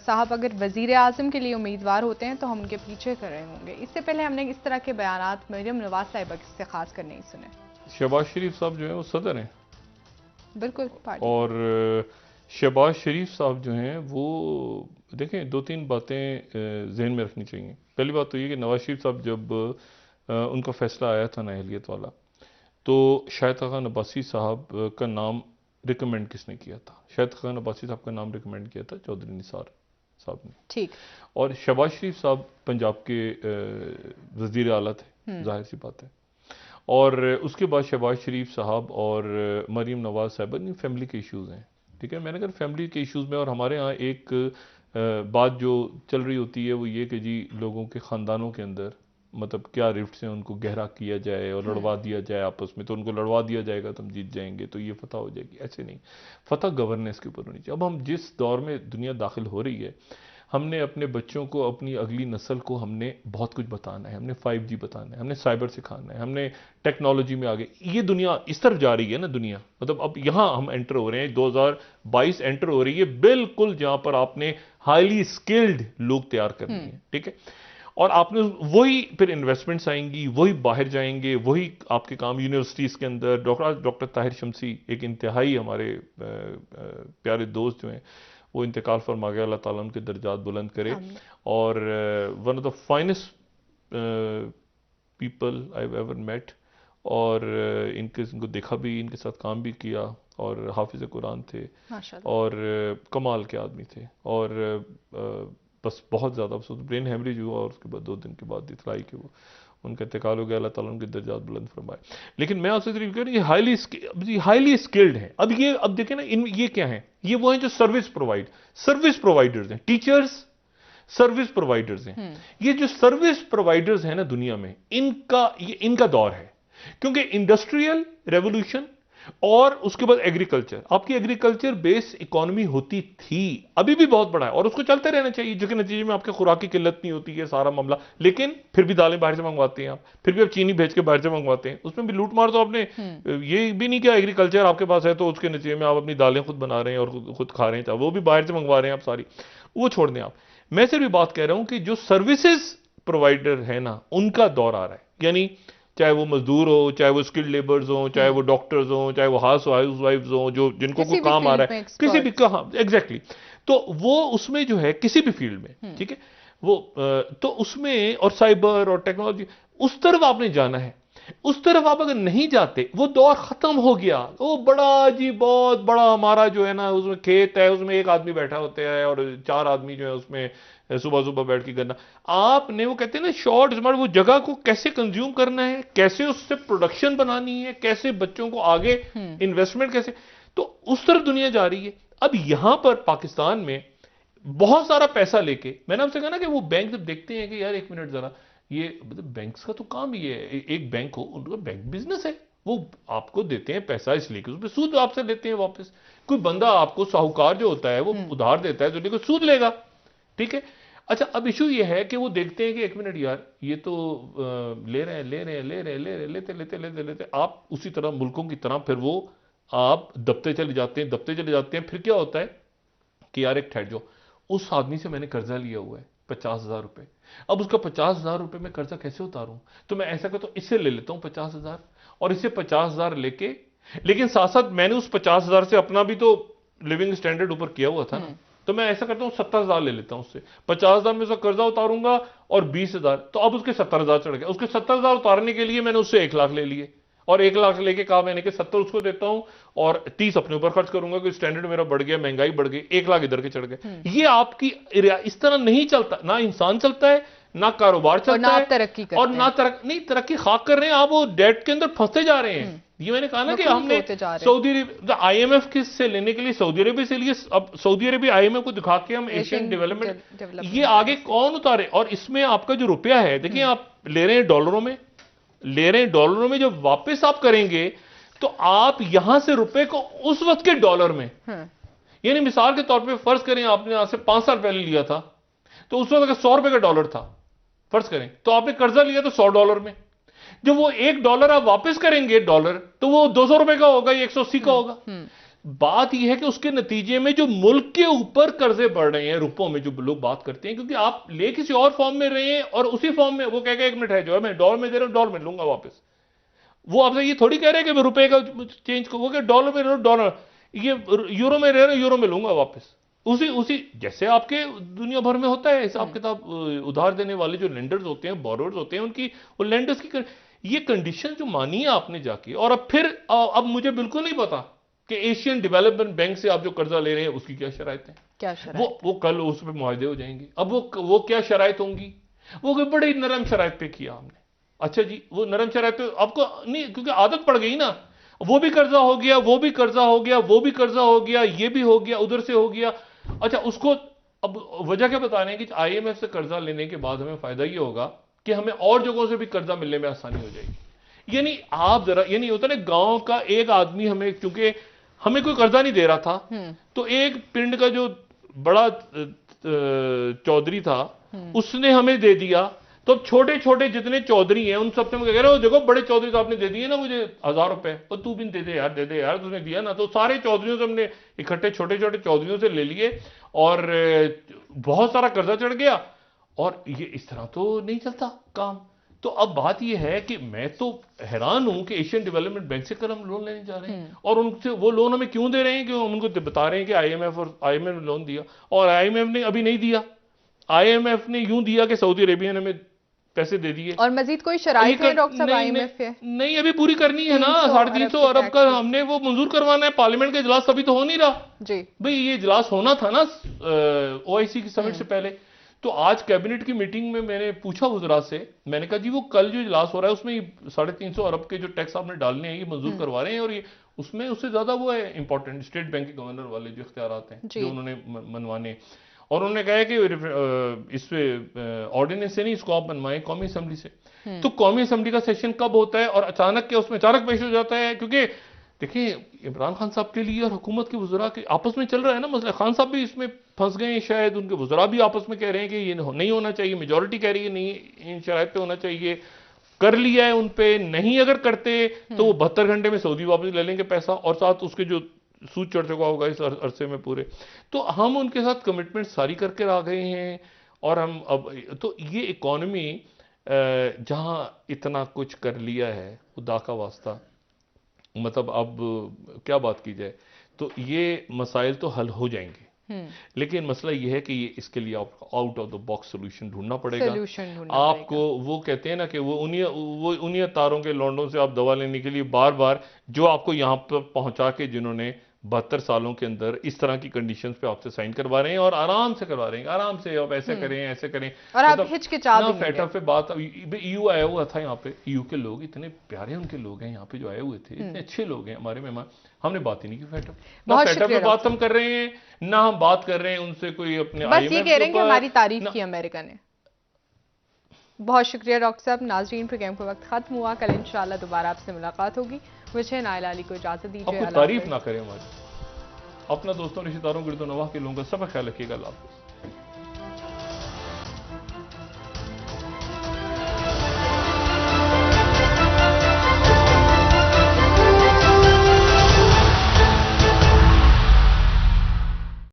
साहब अगर वजीर आजम के लिए उम्मीदवार होते हैं तो हम उनके पीछे कर रहे होंगे। इससे पहले हमने इस तरह के बयानात मरियम नवाज साहिबा से खास कर नहीं सुने। शहबाज शरीफ साहब जो है वो सदर हैं, बिल्कुल, और शहबाज शरीफ साहब जो हैं वो, देखें, दो तीन बातें जहन में रखनी चाहिए। पहली बात तो ये कि नवाज शरीफ साहब जब उनका फैसला आया था नाअहलियत वाला, तो शाहिद खान अब्बासी साहब का नाम रिकमेंड किसने किया था? शाहिद खान अब्बासी साहब का नाम रिकमेंड किया था चौधरी निसार साहब ने, ठीक। और शहबाज शरीफ साहब पंजाब के वजीर आला थे, जाहिर सी बात है। और उसके बाद शहबाज शरीफ साहब और मरीम नवाज साहब, इन फैमिली के इश्यूज़ हैं, ठीक है। मैंने कहा फैमिली के इश्यूज़ में, और हमारे यहाँ एक बात जो चल रही होती है वो ये कि जी लोगों के ख़ानदानों के अंदर मतलब क्या रिफ्ट्स हैं, उनको गहरा किया जाए और लड़वा दिया जाए आपस में, तो उनको लड़वा दिया जाएगा तो हम जीत जाएंगे, तो ये फतह हो जाएगी। ऐसे नहीं, फतह गवर्नेंस के ऊपर होनी चाहिए। अब हम जिस दौर में दुनिया दाखिल हो रही है, हमने अपने बच्चों को, अपनी अगली नस्ल को हमने बहुत कुछ बताना है। हमने 5G बताना है, हमने साइबर सिखाना है, हमने टेक्नोलॉजी में आगे, ये दुनिया इस तरफ जा रही है ना दुनिया, मतलब अब यहाँ हम एंटर हो रहे हैं, 2022 एंटर हो रही है बिल्कुल, जहां पर आपने हाईली स्किल्ड लोग तैयार करने हैं, ठीक है। और आपने वही फिर इन्वेस्टमेंट्स आएंगी, वही बाहर जाएंगे, वही आपके काम यूनिवर्सिटीज़ के अंदर। डॉक्टर ताहिर शमसी एक इंतहाई हमारे प्यारे दोस्त जो हैं, वो इंतकाल फरमा गया, अल्लाह ताला उनके दर्जात बुलंद करे। और one of the finest people I ever met, और इनको देखा भी, इनके साथ काम भी किया, और हाफिज कुरान थे, और कमाल के आदमी थे। और बस बहुत ज़्यादा अफसोस, ब्रेन हेमरेज हुआ, और उसके बाद 2 दिन के बाद इतलाई कि वो उनका इंतकाल हो गया, अल्लाह ताला उनके दर्जात बुलंद फरमाए। लेकिन मैं आपसे सिर्फ कह रहा हूँ ये हाईली स्किल्ड हैं। अब देखें ना, ये क्या है, ये वो हैं जो सर्विस प्रोवाइडर्स हैं, टीचर्स सर्विस प्रोवाइडर्स हैं। ये जो सर्विस प्रोवाइडर्स हैं ना दुनिया में, इनका दौर है, क्योंकि इंडस्ट्रियल रेवोल्यूशन और उसके बाद एग्रीकल्चर, आपकी एग्रीकल्चर बेस इकोनॉमी होती थी, अभी भी बहुत बड़ा है और उसको चलते रहना चाहिए, जिसके नतीजे में आपके खुराक की किल्लत नहीं होती है सारा मामला। लेकिन फिर भी दालें बाहर से मंगवाते हैं आप, फिर भी आप चीनी भेज के बाहर से मंगवाते हैं, उसमें भी लूट मार। तो आपने ये भी नहीं किया, एग्रीकल्चर आपके पास है तो उसके नतीजे में आप अपनी दालें खुद बना रहे हैं और खुद खा रहे हैं, वो भी बाहर से मंगवा रहे हैं आप सारी, वो छोड़ दें आप। मैं सिर्फ भी बात कह रहा हूं कि जो सर्विसेज प्रोवाइडर है ना, उनका दौर आ रहा है। यानी चाहे वो मजदूर हो, चाहे वो स्किल्ड लेबर्स हो, चाहे वो डॉक्टर्स हो, चाहे वो हाउस वाइफ्स हो, जो जिनको कोई काम आ रहा है किसी भी, कहाँ एग्जैक्टली, तो वो उसमें जो है किसी भी फील्ड में, ठीक है वो तो उसमें, और साइबर और टेक्नोलॉजी, उस तरफ आपने जाना है। उस तरफ आप अगर नहीं जाते, वो दौर खत्म हो गया। वो बड़ा जी, बहुत बड़ा हमारा जो है ना, उसमें खेत है, उसमें एक आदमी बैठा होता है और 4 आदमी जो है उसमें सुबह सुबह बैठ के करना। आपने, वो कहते हैं ना शॉर्ट स्मार्ट, वो जगह को कैसे कंज्यूम करना है, कैसे उससे प्रोडक्शन बनानी है, कैसे बच्चों को आगे इन्वेस्टमेंट कैसे, तो उस तरफ दुनिया जा रही है। अब यहां पर पाकिस्तान में बहुत सारा पैसा लेके, मैंने आपसे कहा ना कि वो बैंक जब देखते हैं कि यार एक मिनट जरा, ये मतलब बैंक्स का तो काम ही है, एक बैंक हो, उनका बैंक बिजनेस है, वो आपको देते हैं पैसा इसलिए कि उसमें सूद आपसे लेते हैं वापस। कोई बंदा आपको, साहूकार जो होता है, वो उधार देता है तो देखो सूद लेगा, ठीक है। अच्छा, अब इशू ये है कि वो देखते हैं कि एक मिनट यार, ये तो ले रहे हैं ले रहे हैं ले रहे हैं ले रहे हैं, लेते लेते लेते लेते आप उसी तरह मुल्कों की तरह फिर वो आप दबते चले जाते हैं, दबते चले जाते हैं। फिर क्या होता है कि यार एक ठहर जाओ, उस आदमी से मैंने कर्जा लिया हुआ है 50,000 रुपए, अब उसका 50,000 रुपए में कर्जा कैसे उतारूं? तो मैं ऐसा करता हूं, इससे ले लेता हूं 50,000, और इससे 50,000 लेके, लेकिन साथ साथ मैंने उस 50,000 से अपना भी तो लिविंग स्टैंडर्ड ऊपर किया हुआ था ना, तो मैं ऐसा करता हूं 70,000 ले लेता हूं उससे, 50,000 में उसका कर्जा उतारूंगा और 20,000, तो अब उसके 70,000 चढ़ गया। उसके 70,000 उतारने के लिए मैंने उससे 1 लाख ले लिए, और 1 लाख लेके कहा मैंने कि 70 उसको देता हूं और 30 अपने ऊपर खर्च करूंगा, कि स्टैंडर्ड मेरा बढ़ गया, महंगाई बढ़ गई, 1 लाख इधर के चढ़ गए। ये आपकी, इस तरह नहीं चलता, ना इंसान चलता है, ना कारोबार चलता है, और ना तरक्की खाक कर रहे हैं आप, वो डेट के अंदर फंसते जा रहे हैं। ये मैंने कहा ना कि हमने सऊदी अरेबिया, IMF से लेने के लिए सऊदी अरेबिया से लिए, अब सऊदी अरेबिया IMF को दिखा के हम एशियन डेवलपमेंट, ये आगे कौन उतारे? और इसमें आपका जो रुपया है, देखिए आप ले रहे हैं डॉलरों में, ले रहे हैं डॉलरों में, जब वापस आप करेंगे तो आप यहां से रुपए को उस वक्त के डॉलर में, यानी मिसाल के तौर पे फर्ज करें आपने आज से 5 साल पहले लिया था, तो उस वक्त अगर 100 रुपए का डॉलर था, फर्ज करें, तो आपने कर्जा लिया तो $100 में, जब वो $1 आप वापस करेंगे डॉलर, तो वो 200 रुपए का होगा, 180 का होगा। बात यह है कि उसके नतीजे में जो मुल्क के ऊपर कर्जे बढ़ रहे हैं रुपयों में, जो लोग बात करते हैं, क्योंकि आप ले किसी और फॉर्म में रहे हैं और उसी फॉर्म में वो कहेगा एक मिनट है, जो है मैं डॉलर में दे रहा हूं, डॉलर में लूंगा वापस। वो आपसे ये थोड़ी कह रहे हैं कि मैं रुपए का चेंज को, डॉलर में रहो, डॉलर, ये यूरो में रह रहे, यूरो में लूंगा वापस। उसी उसी जैसे आपके दुनिया भर में होता है हिसाब किताब, उधार देने वाले जो लेंडर्स होते हैं, बोरोवर्स होते हैं, उनकी, वो लेंडर्स की ये कंडीशन जो मानी है आपने जाके, और अब फिर अब मुझे बिल्कुल नहीं पता कि एशियन डेवलपमेंट बैंक से आप जो कर्जा ले रहे हैं उसकी क्या शराइत है, क्या शराइत वो कल उस पर मुआहदे हो जाएंगे। अब वो क्या शराइत होंगी? वो बड़ी नरम शराइत पे किया हमने। अच्छा जी, वो नरम शराइत पे आपको नहीं, क्योंकि आदत पड़ गई ना, वो भी कर्जा हो गया, वो भी कर्जा हो गया, वो भी कर्जा हो गया, ये भी हो गया, उधर से हो गया। अच्छा, उसको अब वजह क्या बता रहे हैं कि IMF से कर्जा लेने के बाद हमें फायदा ये होगा कि हमें और जगहों से भी कर्जा मिलने में आसानी हो जाएगी। यानी आप जरा, यानी होता है ना, गांव का एक आदमी, हमें क्योंकि हमें कोई कर्जा नहीं दे रहा था, तो एक पिंड का जो बड़ा चौधरी था उसने हमें दे दिया, तो छोटे छोटे जितने चौधरी हैं उन सबसे मैं कह रहा हूं, देखो बड़े चौधरी तो आपने दे दिए ना मुझे 1,000 रुपए, और तू भी दे दे यार, दे दे यार, तुमने दिया ना। तो सारे चौधरियों से हमने इकट्ठे छोटे छोटे चौधरियों से ले लिए, और बहुत सारा कर्जा चढ़ गया। और ये इस तरह तो नहीं चलता काम। तो अब बात यह है कि मैं तो हैरान हूं कि एशियन डेवलपमेंट बैंक से कल हम लोन लेने जा रहे हैं, और उनसे वो लोन हमें क्यों दे रहे हैं? कि उनको बता रहे हैं कि IMF ने लोन दिया, और IMF ने अभी नहीं दिया। IMF ने यूं दिया कि सऊदी अरेबिया ने हमें पैसे दे दिए, और मजीद कोई शराइत है डॉक्टर साहब IMF के? नहीं, अभी पूरी करनी है ना, 350 अरब का हमने वो मंजूर करवाना है। पार्लियामेंट का इजलास अभी तो हो नहीं रहा जी भाई, ये इजलास होना था ना OIC की समिट से पहले। तो आज कैबिनेट की मीटिंग में मैंने पूछा वज़रा से, मैंने कहा जी वो कल जो इजलास हो रहा है उसमें 350 अरब के जो टैक्स आपने डालने हैं ये मंजूर करवा रहे हैं, और ये उसमें उससे ज्यादा वो है इंपॉर्टेंट स्टेट बैंक के गवर्नर वाले जो इख्तियारात हैं जो उन्होंने मनवाने, और उन्होंने कहा है कि इस पे ऑर्डिनेंस से नहीं, इसको आप बनवाएं कौमी असेंबली से। तो कौमी असेंबली का सेशन कब होता है, और अचानक क्या उसमें अचानक पेश हो जाता है? क्योंकि देखिए इमरान खान साहब के लिए और हुकूमत के वज़रा के आपस में चल रहा है ना मसला। खान साहब भी इसमें फंस गए हैं, शायद उनके वज़रा भी आपस में कह रहे हैं कि ये नहीं होना चाहिए, मेजॉरिटी कह रही है नहीं इन शराइत पे होना चाहिए, कर लिया है उन पे, नहीं अगर करते तो वो 72 घंटे में सऊदी वापस ले लेंगे पैसा और साथ उसके जो सूद चढ़ चुका होगा इस अरसे में पूरे। तो हम उनके साथ कमिटमेंट सारी करके आ गए हैं और हम अब तो ये इकॉनमी जहां इतना कुछ कर लिया है खुदा का वास्ता, मतलब अब क्या बात की जाए, तो ये मसाइल तो हल हो जाएंगे। लेकिन मसला ये है कि ये इसके लिए आपको out of the box solution ढूंढना पड़ेगा। आपको वो कहते हैं ना कि वो उन्हीं तारों के लौंडों से आप दवा लेने के लिए बार बार जो आपको यहाँ पर पहुंचा के जिन्होंने 72 सालों के अंदर इस तरह की कंडीशंस पे आपसे साइन करवा रहे हैं और आराम से करवा रहे हैं, आराम से आप ऐसे करें ऐसे करें और आप हिचकिचा भी नहीं फैटा पे बात। ईयू आया हुआ था यहाँ पे, ईयू के लोग इतने प्यारे उनके लोग हैं यहाँ पे जो आए हुए थे, इतने अच्छे लोग हैं हमारे मेहमान, हमने बात ही नहीं की फैटा ना फैटा पे बात हम कर रहे हैं ना हम बात कर रहे हैं उनसे कोई अपने बस ये कह रहे हैं कि हमारी तारीफ की अमेरिका ने। बहुत शुक्रिया डॉक्टर साहब। नाजरीन प्रोग्राम का वक्त खत्म हुआ, कल इंशाल्लाह दोबारा आपसे मुलाकात होगी। मुझे नाइला अली को इजाजत दीजिए। तारीफ ना करें हमारी, अपना दोस्तों रिश्तेदारों गिरदो नवाह के लोगों का सब ख्याल रखिएगा। अल्लाह हाफ़िज़।